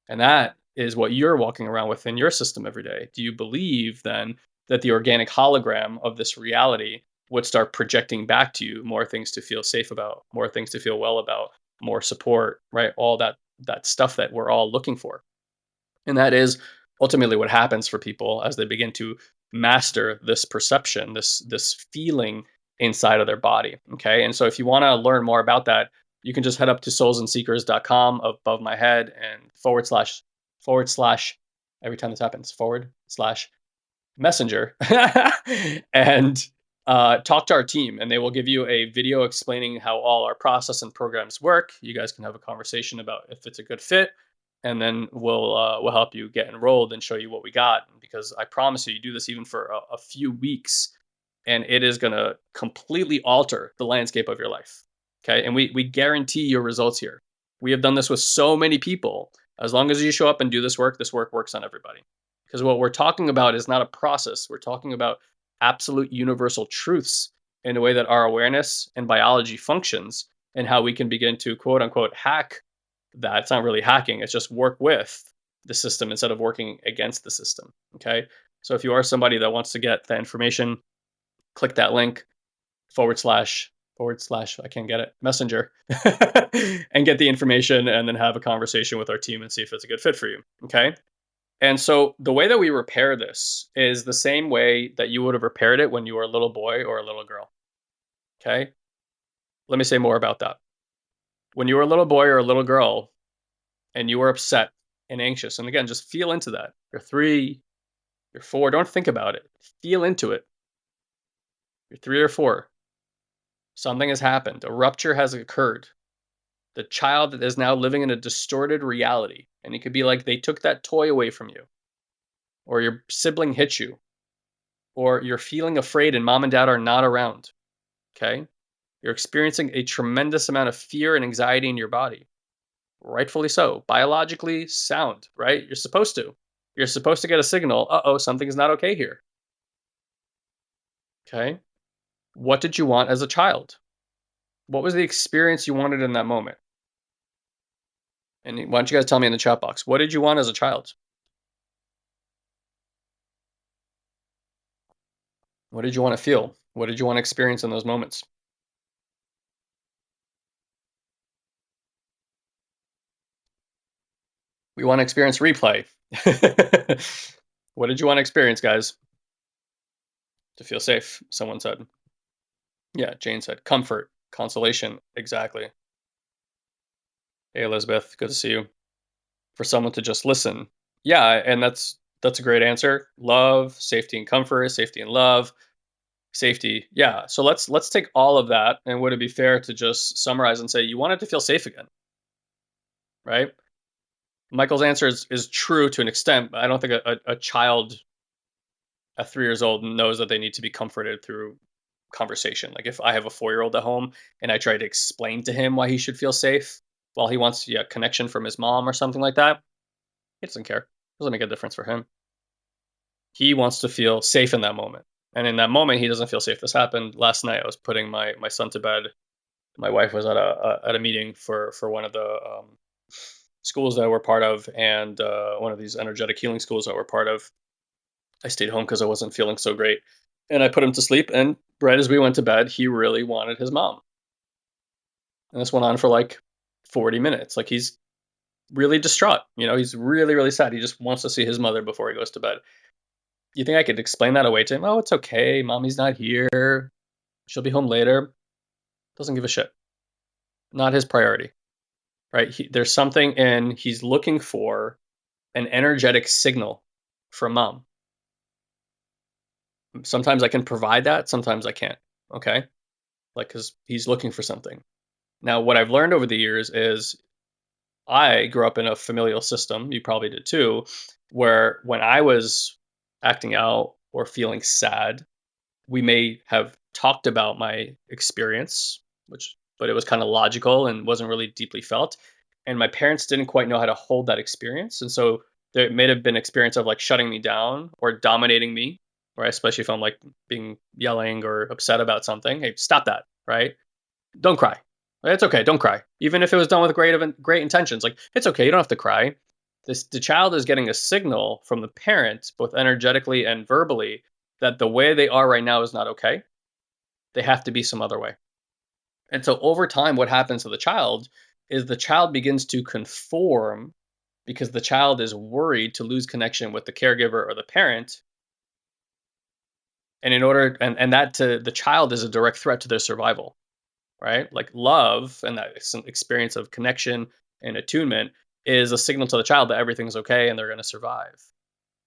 And that is what you're walking around with in your system every day. Do you believe then that the organic hologram of this reality would start projecting back to you more things to feel safe about, more things to feel well about, more support, right? All that stuff that we're all looking for. And that is ultimately what happens for people as they begin to master this perception, this feeling inside of their body. Okay. And so if you want to learn more about that, you can just head up to soulsandseekers.com above my head and forward slash every time this happens, forward slash messenger and talk to our team, and they will give you a video explaining how all our process and programs work. You guys can have a conversation about if it's a good fit, and then we'll help you get enrolled and show you what we got. Because I promise you, you do this even for a few weeks, and it is going to completely alter the landscape of your life. Okay, and we guarantee your results here. We have done this with so many people. As long as you show up and do this work works on everybody. Because what we're talking about is not a process. We're talking about absolute universal truths in the way that our awareness and biology functions, and how we can begin to quote unquote hack that. It's not really hacking, it's just work with the system instead of working against the system. Okay. So if you are somebody that wants to get that information, click that link forward slash, I can't get it, messenger, and get the information and then have a conversation with our team and see if it's a good fit for you. Okay. And so the way that we repair this is the same way that you would have repaired it when you were a little boy or a little girl. Okay. Let me say more about that. When you were a little boy or a little girl and you were upset and anxious, and again, just feel into that. You're 3, you're 4, don't think about it. Feel into it. You're 3 or 4. Something has happened. A rupture has occurred. The child is now living in a distorted reality. And it could be like they took that toy away from you, or your sibling hit you, or you're feeling afraid and mom and dad are not around. Okay. You're experiencing a tremendous amount of fear and anxiety in your body. Rightfully so. Biologically sound, right? You're supposed to. You're supposed to get a signal. Uh-oh, something's not okay here. Okay. What did you want as a child? What was the experience you wanted in that moment? And why don't you guys tell me in the chat box, what did you want as a child? What did you want to feel? What did you want to experience in those moments? We want to experience replay. What did you want to experience, guys? To feel safe, someone said. Yeah, Jane said comfort, consolation. Exactly. Hey, Elizabeth, good to see you. For someone to just listen. Yeah, and that's a great answer. Love, safety and comfort, safety and love, safety. Yeah. So let's take all of that, and would it be fair to just summarize and say you wanted to feel safe again, right? Michael's answer is true to an extent, but I don't think a child at 3 years old knows that they need to be comforted through conversation. Like if I have a 4-year-old at home and I try to explain to him why he should feel safe while he wants connection from his mom or something like that, he doesn't care. It doesn't make a difference for him. He wants to feel safe in that moment. And in that moment, he doesn't feel safe. This happened last night. I was putting my son to bed. My wife was at a meeting for one of the schools that we're part of, and one of these energetic healing schools that we're part of. I stayed home because I wasn't feeling so great, and I put him to sleep. And right as we went to bed, he really wanted his mom. And this went on for like 40 minutes. Like he's really distraught. He's really, really sad. He just wants to see his mother before he goes to bed. You think I could explain that away to him? Oh, it's okay. Mommy's not here. She'll be home later. Doesn't give a shit. Not his priority, right? There's something, and he's looking for an energetic signal from mom. Sometimes I can provide that. Sometimes I can't. Okay. Like, because he's looking for something. Now, what I've learned over the years is I grew up in a familial system. You probably did too, where when I was acting out or feeling sad, we may have talked about my experience, but it was kind of logical and wasn't really deeply felt. And my parents didn't quite know how to hold that experience. And so there may have been experience of like shutting me down or dominating me, right? Especially if I'm like being yelling or upset about something. Hey, stop that, right? Don't cry. It's okay. Don't cry. Even if it was done with great intentions, like it's okay. You don't have to cry. The child is getting a signal from the parents, both energetically and verbally, that the way they are right now is not okay. They have to be some other way. And so over time, what happens to the child is the child begins to conform because the child is worried to lose connection with the caregiver or the parent. And in order, and that to the child is a direct threat to their survival, right? Like love and that experience of connection and attunement is a signal to the child that everything's okay and they're going to survive.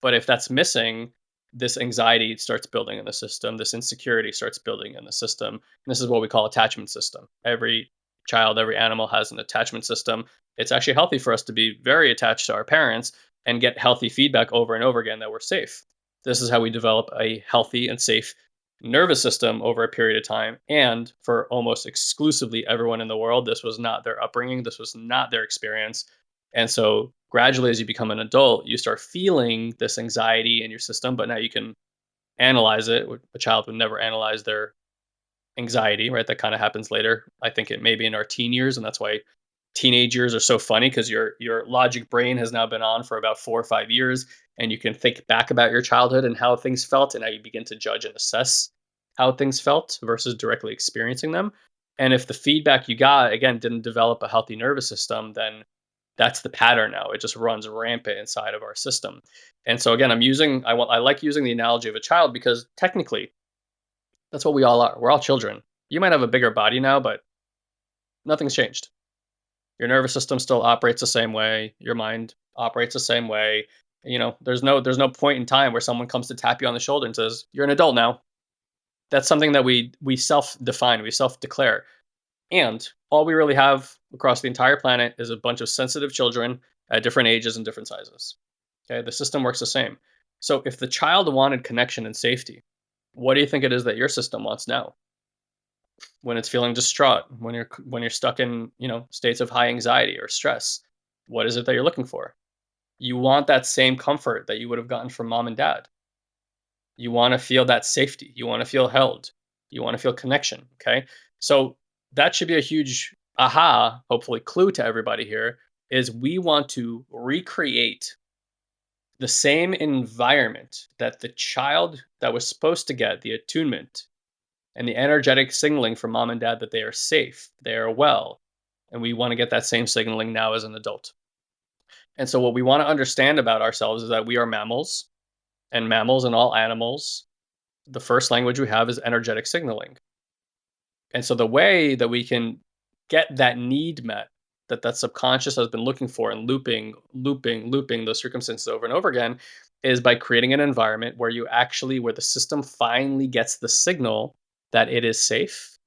But if that's missing, this anxiety starts building in the system, this insecurity starts building in the system. And this is what we call attachment system. Every child, every animal has an attachment system. It's actually healthy for us to be very attached to our parents and get healthy feedback over and over again that we're safe. This is how we develop a healthy and safe nervous system over a period of time. And for almost exclusively everyone in the world, this was not their upbringing, this was not their experience. And so gradually, as you become an adult, you start feeling this anxiety in your system, but now you can analyze it. A child would never analyze their anxiety, right? That kind of happens later. I think it may be in our teen years, and that's why teenage years are so funny because your logic brain has now been on for about 4 or 5 years, and you can think back about your childhood and how things felt, and now you begin to judge and assess how things felt versus directly experiencing them. And if the feedback you got again didn't develop a healthy nervous system, then that's the pattern now. It just runs rampant inside of our system. And so again, I like using the analogy of a child because technically that's what we all are. We're all children. You might have a bigger body now, but nothing's changed. Your nervous system still operates the same way. Your mind operates the same way. There's no point in time where someone comes to tap you on the shoulder and says, "You're an adult now." That's something that we self-define, we self-declare. And all we really have across the entire planet is a bunch of sensitive children at different ages and different sizes. Okay, the system works the same. So if the child wanted connection and safety, what do you think it is that your system wants now? When it's feeling distraught, when you're stuck in, states of high anxiety or stress, what is it that you're looking for? You want that same comfort that you would have gotten from mom and dad. You want to feel that safety. You want to feel held. You want to feel connection. Okay. So that should be a huge aha, hopefully, clue to everybody here is we want to recreate the same environment that the child that was supposed to get the attunement and the energetic signaling from mom and dad that they are safe, they are well. And we want to get that same signaling now as an adult. And so, what we want to understand about ourselves is that we are mammals, and mammals and all animals, the first language we have is energetic signaling. And so the way that we can get that need met, that subconscious has been looking for and looping those circumstances over and over again, is by creating an environment where the system finally gets the signal that it is safe.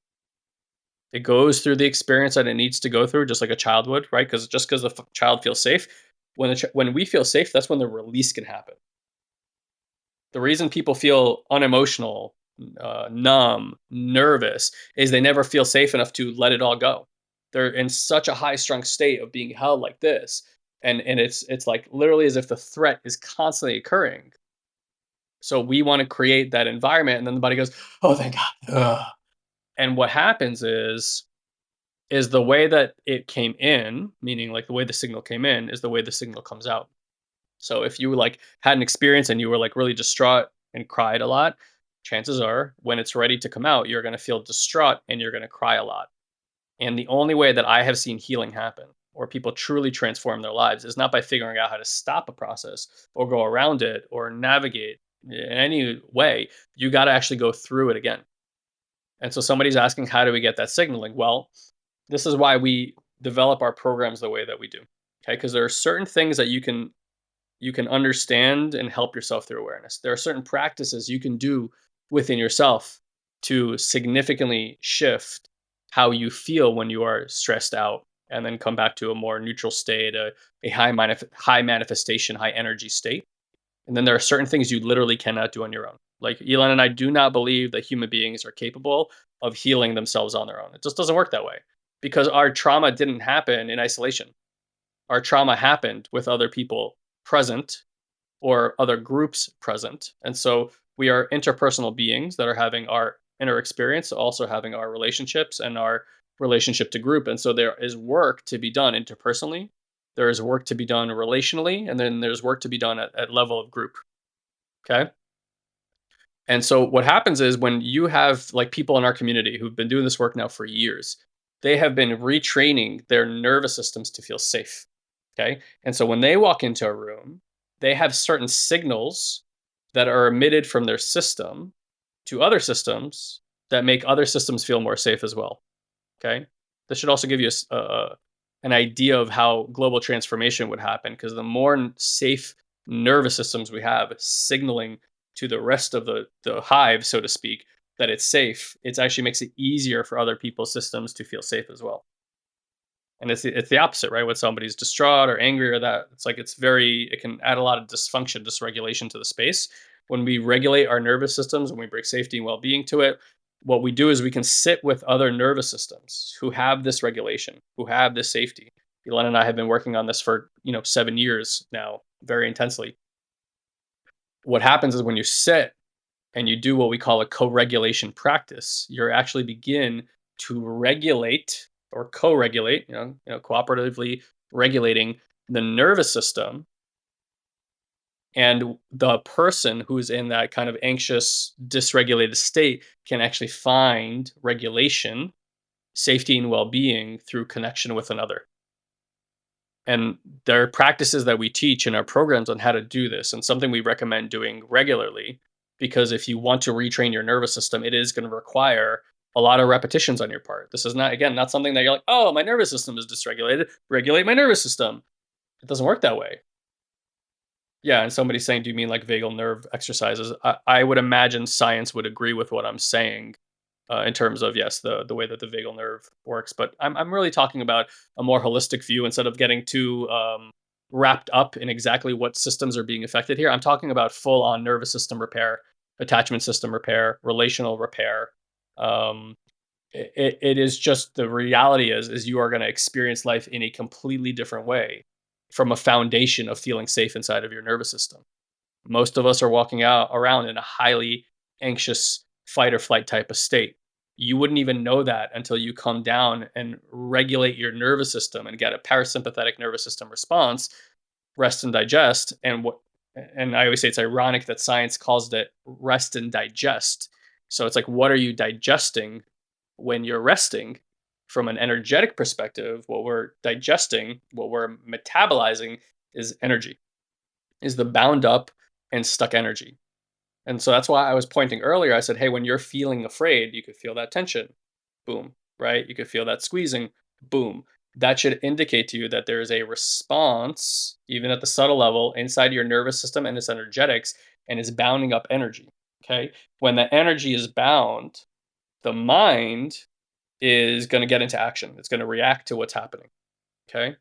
It goes through the experience that it needs to go through, just like a child would, right? Because just because the child feels safe, when we feel safe, that's when the release can happen. The reason people feel unemotional, numb, nervous is they never feel safe enough to let it all go. They're in such a high strung state of being held like this, and it's like literally as if the threat is constantly occurring. So we want to create that environment, and then the body goes, "Oh, thank God." Ugh. And what happens is the way that it came in, meaning like the way the signal came in, is the way the signal comes out. So if you like had an experience and you were like really distraught and cried a lot, chances are when it's ready to come out, you're going to feel distraught and you're going to cry a lot. And the only way that I have seen healing happen or people truly transform their lives is not by figuring out how to stop a process or go around it or navigate in any way. You got to actually go through it again. And so somebody's asking, how do we get that signaling? Well, this is why we develop our programs the way that we do. Okay, because there are certain things that you can understand and help yourself through awareness. There are certain practices you can do within yourself to significantly shift how you feel when you are stressed out and then come back to a more neutral state, a high manifestation, high energy state. And then there are certain things you literally cannot do on your own. Like Elon and I do not believe that human beings are capable of healing themselves on their own. It just doesn't work that way because our trauma didn't happen in isolation. Our trauma happened with other people present or other groups present. And so we are interpersonal beings that are having our inner experience, also having our relationships and our relationship to group. And so there is work to be done interpersonally. There is work to be done relationally, and then there's work to be done at level of group. Okay. And so what happens is when you have like people in our community who've been doing this work now for years, they have been retraining their nervous systems to feel safe. Okay. And so when they walk into a room, they have certain signals that are emitted from their system to other systems that make other systems feel more safe as well. Okay. This should also give you an idea of how global transformation would happen because the more safe nervous systems we have signaling to the rest of the hive, so to speak, that it's safe, it actually makes it easier for other people's systems to feel safe as well. And it's the opposite, right? When somebody's distraught or angry or that, it's like it can add a lot of dysfunction, dysregulation to the space. When we regulate our nervous systems, when we bring safety and well-being to it, what we do is we can sit with other nervous systems who have this regulation, who have this safety. Elon and I have been working on this for 7 years now, very intensely. What happens is when you sit and you do what we call a co-regulation practice, you actually begin to regulate or co-regulate, cooperatively regulating the nervous system, and the person who's in that kind of anxious, dysregulated state can actually find regulation, safety, and well-being through connection with another. And there are practices that we teach in our programs on how to do this, and something we recommend doing regularly. Because if you want to retrain your nervous system, it is going to require a lot of repetitions on your part. This is not, again, not something that you're like, oh, my nervous system is dysregulated, regulate my nervous system. It doesn't work that way. Yeah, and somebody's saying, do you mean like vagal nerve exercises? I would imagine science would agree with what I'm saying in terms of yes, the way that the vagal nerve works. But I'm really talking about a more holistic view instead of getting too wrapped up in exactly what systems are being affected here. I'm talking about full on nervous system repair, attachment system repair, relational repair. Um, it is just the reality is you are going to experience life in a completely different way from a foundation of feeling safe inside of your nervous system. Most of us are walking out around in a highly anxious fight or flight type of state. You wouldn't even know that until you come down and regulate your nervous system and get a parasympathetic nervous system response, rest and digest. And I always say it's ironic that science calls it rest and digest. So it's like, what are you digesting when you're resting? From an energetic perspective, what we're digesting, what we're metabolizing is energy, is the bound up and stuck energy. And so that's why I was pointing earlier. I said, hey, when you're feeling afraid, you could feel that tension. Boom. Right? You could feel that squeezing. Boom. That should indicate to you that there is a response, even at the subtle level, inside your nervous system and its energetics, and is bounding up energy. Okay. When the energy is bound, the mind is going to get into action. It's going to react to what's happening. Okay.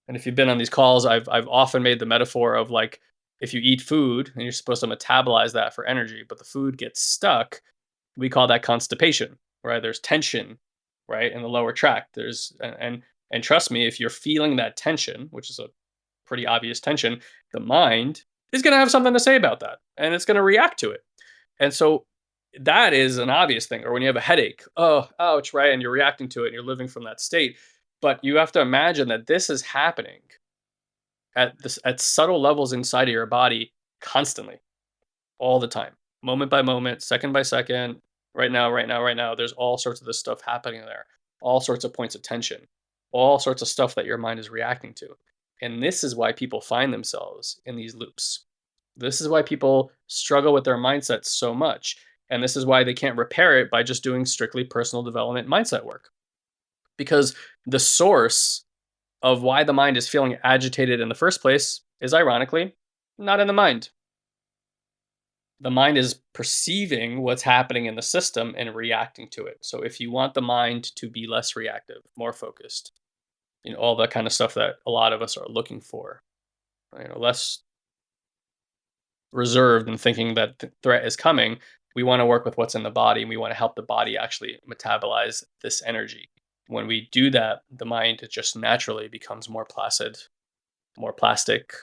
And if you've been on these calls, I've often made the metaphor of like if you eat food and you're supposed to metabolize that for energy, but the food gets stuck, we call that constipation, right? There's tension, right, in the lower tract. And trust me, if you're feeling that tension, which is a pretty obvious tension, the mind is going to have something to say about that, and it's going to react to it. And so that is an obvious thing. Or when you have a headache, oh, ouch, right? And you're reacting to it and you're living from that state. But you have to imagine that this is happening at subtle levels inside of your body constantly, all the time, moment by moment, second by second, right now, right now, right now. There's all sorts of this stuff happening there. all sorts of points of tension, all sorts of stuff that your mind is reacting to. And this is why people find themselves in these loops. This is why people struggle with their mindsets so much. And this is why they can't repair it by just doing strictly personal development mindset work. Because the source of why the mind is feeling agitated in the first place is ironically not in the mind. The mind is perceiving what's happening in the system and reacting to it. So if you want the mind to be less reactive, more focused, all that kind of stuff that a lot of us are looking for, less reserved and thinking that the threat is coming, we want to work with what's in the body and we want to help the body actually metabolize this energy. When we do that, the mind just naturally becomes more placid, more plastic,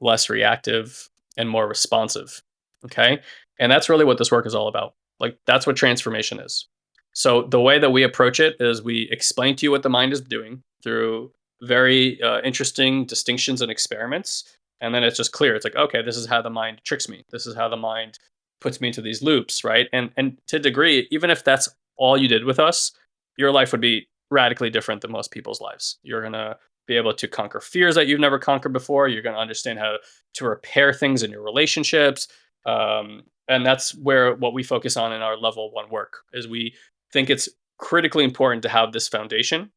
less reactive, and more responsive. Okay. And that's really what this work is all about. Like, that's what transformation is. So, the way that we approach it is we explain to you what the mind is doing through very interesting distinctions and experiments. And then it's just clear. It's like, okay, this is how the mind tricks me. This is how the mind puts me into these loops, right? And to a degree, even if that's all you did with us, your life would be radically different than most people's lives. You're gonna be able to conquer fears that you've never conquered before. You're going to understand how to repair things in your relationships. And that's where what we focus on in our level one work is we think it's critically important to have this foundation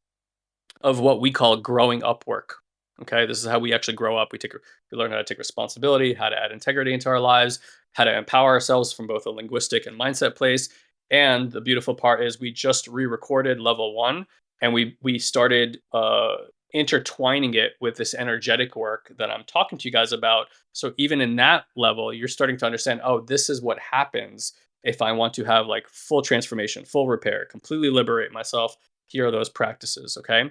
of what we call growing up work. Okay, this is how we actually grow up. We learn how to take responsibility, how to add integrity into our lives, how to empower ourselves from both a linguistic and mindset place. And the beautiful part is we just re-recorded level one, and we started intertwining it with this energetic work that I'm talking to you guys about. So even in that level, you're starting to understand, oh, this is what happens if I want to have like full transformation, full repair, completely liberate myself. Here are those practices. Okay.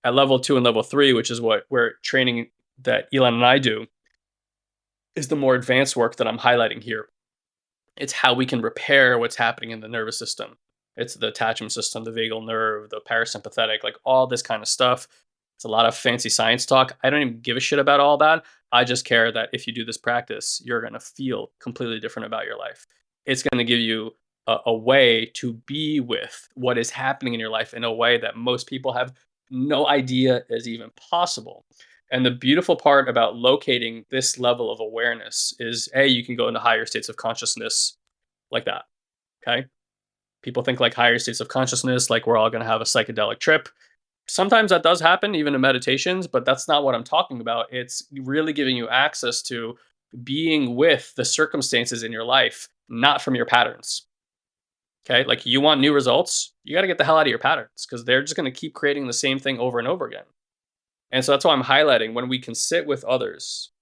At level two and level three, which is what we're training that Elon and I do, is the more advanced work that I'm highlighting here. It's how we can repair what's happening in the nervous system. It's the attachment system, the vagal nerve, the parasympathetic, like all this kind of stuff. It's a lot of fancy science talk. I don't even give a shit about all that. I just care that if you do this practice, you're going to feel completely different about your life. It's going to give you a way to be with what is happening in your life in a way that most people have no idea is even possible. And the beautiful part about locating this level of awareness is A, you can go into higher states of consciousness like that. Okay. People think like higher states of consciousness, like we're all going to have a psychedelic trip. Sometimes that does happen, even in meditations, but that's not what I'm talking about. It's really giving you access to being with the circumstances in your life, not from your patterns. Okay. Like, you want new results, you got to get the hell out of your patterns because they're just going to keep creating the same thing over and over again. And so that's why I'm highlighting when we can sit with others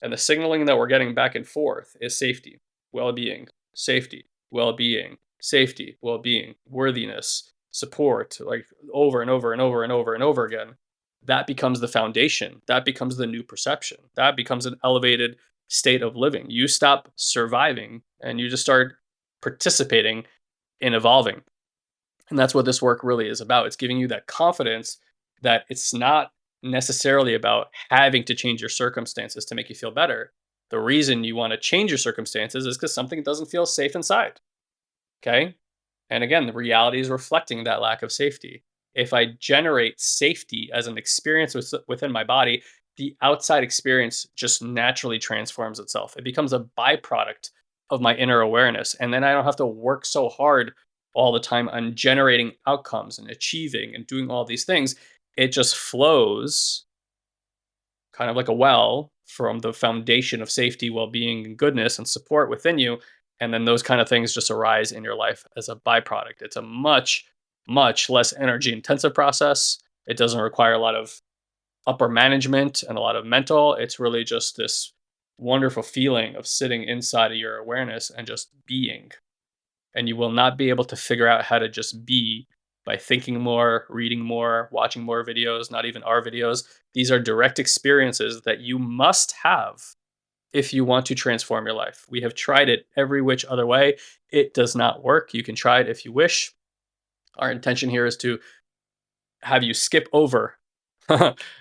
and the signaling that we're getting back and forth is safety, well-being, safety, well-being, safety, well-being, worthiness, support, like over and over and over and over and over again. That becomes the foundation. That becomes the new perception. That becomes an elevated state of living. You stop surviving and you just start participating in evolving. And that's what this work really is about. It's giving you that confidence that it's not necessarily about having to change your circumstances to make you feel better. The reason you want to change your circumstances is because something doesn't feel safe inside. Okay. And again, the reality is reflecting that lack of safety. If I generate safety as an experience within my body, the outside experience just naturally transforms itself. It becomes a byproduct of my inner awareness. And then I don't have to work so hard all the time on generating outcomes and achieving and doing all these things. It just flows kind of like a well from the foundation of safety, well-being, and goodness and support within you. And then those kind of things just arise in your life as a byproduct. It's a much, much less energy intensive process. It doesn't require a lot of upper management and a lot of mental. It's really just this wonderful feeling of sitting inside of your awareness and just being. And you will not be able to figure out how to just be by thinking more, reading more, watching more videos, not even our videos. These are direct experiences that you must have if you want to transform your life. We have tried it every which other way. It does not work. You can try it if you wish. Our intention here is to have you skip over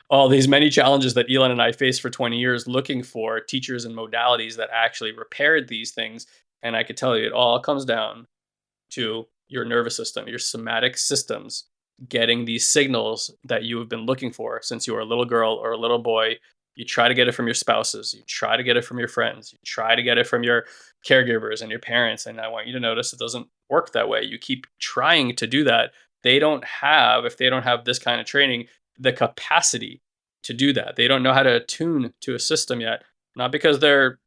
all these many challenges that Elon and I faced for 20 years looking for teachers and modalities that actually repaired these things. And I could tell you it all comes down to your nervous system, your somatic systems getting these signals that you have been looking for since you were a little girl or a little boy. You try to get it from your spouses, you try to get it from your friends, you try to get it from your caregivers and your parents. And I want you to notice it doesn't work that way. You keep trying to do that. If they don't have this kind of training, the capacity to do that. They don't know how to attune to a system yet. Not because they're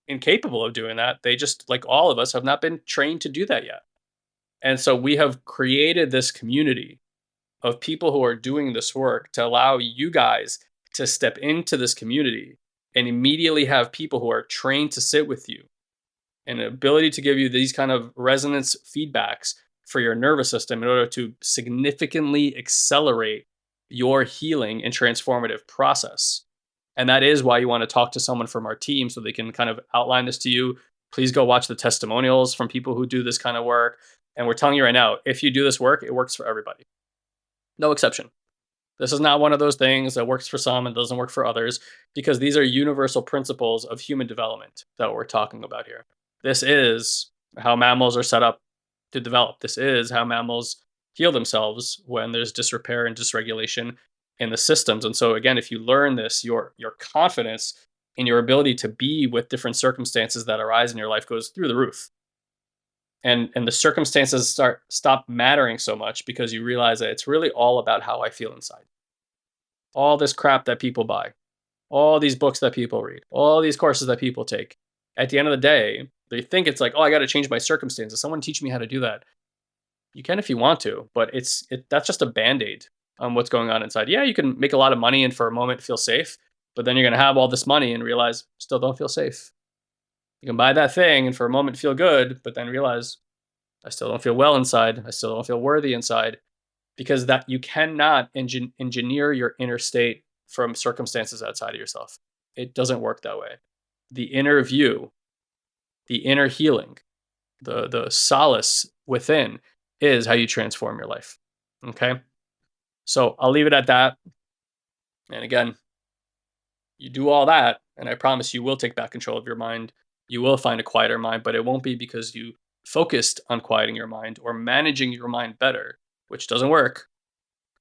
incapable of doing that. They just, like all of us, have not been trained to do that yet. And so we have created this community of people who are doing this work to allow you guys to step into this community and immediately have people who are trained to sit with you and an ability to give you these kind of resonance feedbacks for your nervous system in order to significantly accelerate your healing and transformative process. And that is why you want to talk to someone from our team so they can kind of outline this to you. Please go watch the testimonials from people who do this kind of work. And we're telling you right now, if you do this work, it works for everybody. No exception. This is not one of those things that works for some and doesn't work for others, because these are universal principles of human development that we're talking about here. This is how mammals are set up to develop. This is how mammals heal themselves when there's disrepair and dysregulation in the systems. And so again, if you learn this, your confidence in your ability to be with different circumstances that arise in your life goes through the roof. And the circumstances stop mattering so much because you realize that it's really all about how I feel inside. All this crap that people buy, all these books that people read, all these courses that people take. At the end of the day, they think it's like, oh, I got to change my circumstances. Someone teach me how to do that. You can if you want to, but that's just a band-aid on what's going on inside. Yeah, you can make a lot of money and for a moment feel safe, but then you're going to have all this money and realize still don't feel safe. You can buy that thing and for a moment feel good, but then realize I still don't feel well inside. I still don't feel worthy inside, because that you cannot engineer your inner state from circumstances outside of yourself. It doesn't work that way. The inner view, the inner healing, the solace within is how you transform your life. Okay? So I'll leave it at that. And again, you do all that, and I promise you will take back control of your mind. You will find a quieter mind, but it won't be because you focused on quieting your mind or managing your mind better, which doesn't work.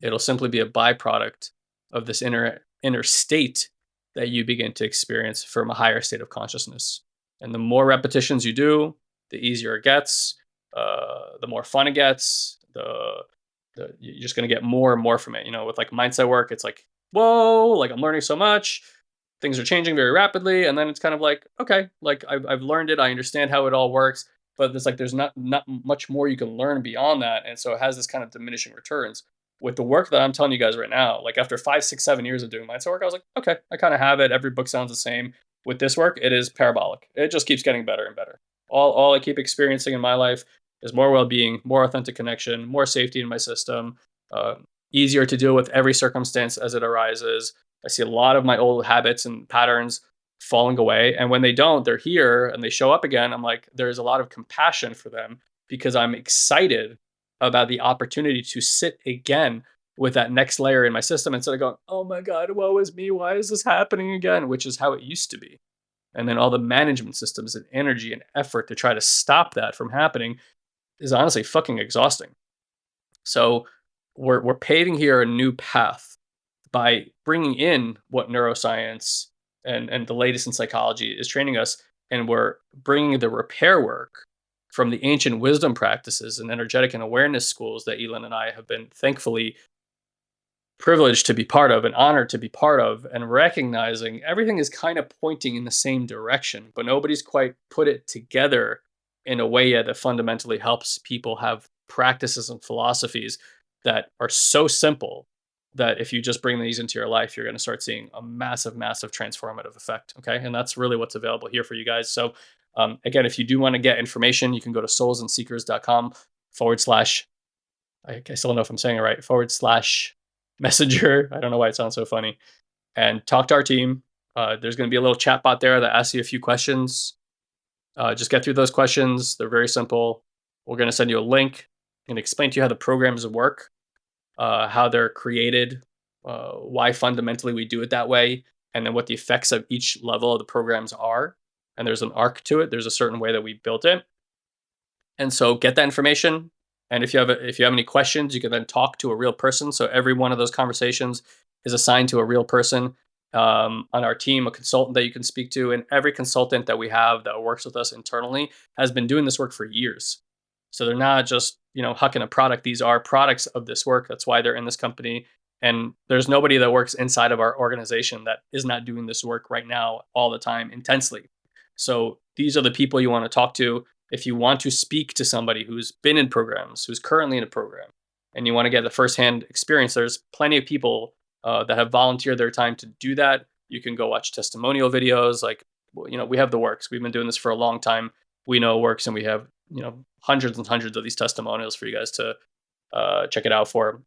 It'll simply be a byproduct of this inner state that you begin to experience from a higher state of consciousness. And the more repetitions you do, the easier it gets, the more fun it gets, you're just going to get more and more from it. With like mindset work, it's like, whoa, like I'm learning so much. Things are changing very rapidly. And then it's kind of like, okay, like I've learned it. I understand how it all works. But there's not much more you can learn beyond that. And so it has this kind of diminishing returns. With the work that I'm telling you guys right now, like after 5, 6, 7 years of doing mindset work, I was like, okay, I kind of have it. Every book sounds the same. With this work, it is parabolic. It just keeps getting better and better. All I keep experiencing in my life is more well-being, more authentic connection, more safety in my system, uh, easier to deal with every circumstance as it arises. I see a lot of my old habits and patterns falling away. And when they don't, they're here and they show up again. I'm like, there's a lot of compassion for them because I'm excited about the opportunity to sit again with that next layer in my system instead of going, oh my God, woe is me. Why is this happening again? Which is how it used to be. And then all the management systems and energy and effort to try to stop that from happening is honestly fucking exhausting. So we're paving here a new path by bringing in what neuroscience and the latest in psychology is training us, and we're bringing the repair work from the ancient wisdom practices and energetic and awareness schools that Elin and I have been thankfully privileged to be part of and honored to be part of, and recognizing everything is kind of pointing in the same direction, but nobody's quite put it together in a way yet that fundamentally helps people have practices and philosophies that are so simple that if you just bring these into your life, you're going to start seeing a massive, massive transformative effect. Okay. And that's really what's available here for you guys. So, again, if you do want to get information, you can go to soulsandseekers.com/, I still don't know if I'm saying it right, /messenger. I don't know why it sounds so funny. And talk to our team. There's going to be a little chat bot there that asks you a few questions. Just get through those questions. They're very simple. We're going to send you a link and explain to you how the programs work, how they're created, why fundamentally we do it that way, and then what the effects of each level of the programs are. And there's an arc to it. There's a certain way that we built it. And so get that information. And if you have any questions, you can then talk to a real person. So every one of those conversations is assigned to a real person on our team, a consultant that you can speak to. And every consultant that we have that works with us internally has been doing this work for years. So they're not just, hucking a product. These are products of this work. That's why they're in this company. And there's nobody that works inside of our organization that is not doing this work right now all the time intensely. So these are the people you want to talk to if you want to speak to somebody who's been in programs, who's currently in a program, and you want to get the firsthand experience. There's plenty of people that have volunteered their time to do that. You can go watch testimonial videos. We have the works. We've been doing this for a long time. We know it works, and we have hundreds and hundreds of these testimonials for you guys to check it out for.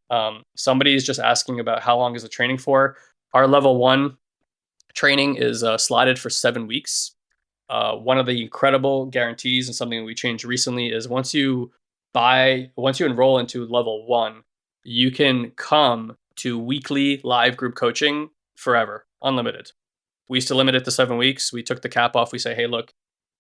Somebody is just asking about how long is the training for. Our level 1 training is slotted for 7 weeks. One of the incredible guarantees and something that we changed recently is once you enroll into level 1, you can come to weekly live group coaching forever, unlimited. We used to limit it to 7 weeks. We took the cap off. We say, hey, look,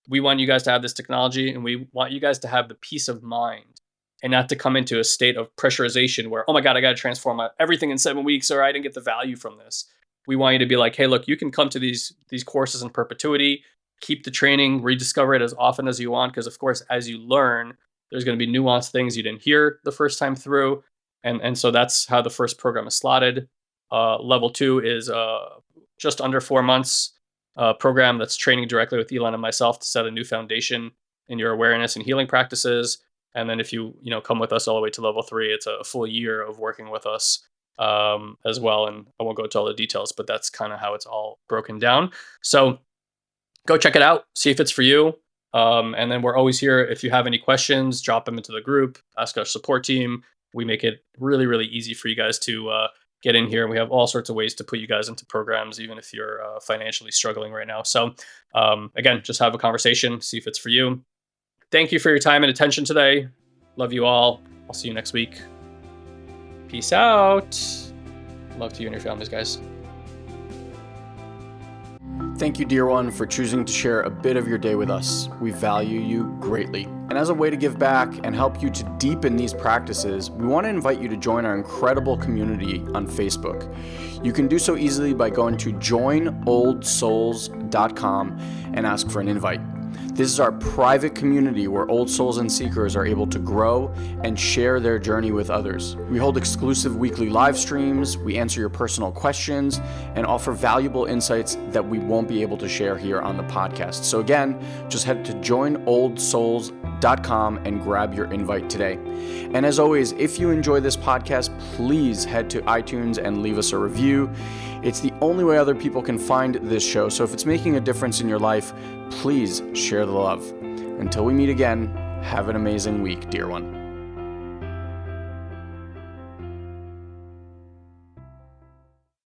we want you guys to have this technology, and we want you guys to have the peace of mind and not to come into a state of pressurization where, oh my God, I got to transform everything in 7 weeks, or I didn't get the value from this. We want you to be like, hey, look, you can come to these courses in perpetuity, keep the training, rediscover it as often as you want. Because of course, as you learn, there's going to be nuanced things you didn't hear the first time through. And so that's how the first program is slotted. Level 2 is just under 4 months program that's training directly with Elon and myself to set a new foundation in your awareness and healing practices. And then if you come with us all the way to level 3, it's a full year of working with us as well. And I won't go into all the details, but that's kind of how it's all broken down. So go check it out, see if it's for you. And then we're always here. If you have any questions, drop them into the group, ask our support team. We make it really, really easy for you guys to get in here. And we have all sorts of ways to put you guys into programs, even if you're financially struggling right now. So again, just have a conversation, see if it's for you. Thank you for your time and attention today. Love you all. I'll see you next week. Peace out. Love to you and your families, guys. Thank you, dear one, for choosing to share a bit of your day with us. We value you greatly. And as a way to give back and help you to deepen these practices, we want to invite you to join our incredible community on Facebook. You can do so easily by going to joinoldsouls.com and ask for an invite. This is our private community where old souls and seekers are able to grow and share their journey with others. We hold exclusive weekly live streams, we answer your personal questions, and offer valuable insights that we won't be able to share here on the podcast. So again, just head to joinoldsouls.com and grab your invite today. And as always, if you enjoy this podcast, please head to iTunes and leave us a review. It's the only way other people can find this show. So if it's making a difference in your life, please share the love. Until we meet again, have an amazing week, dear one.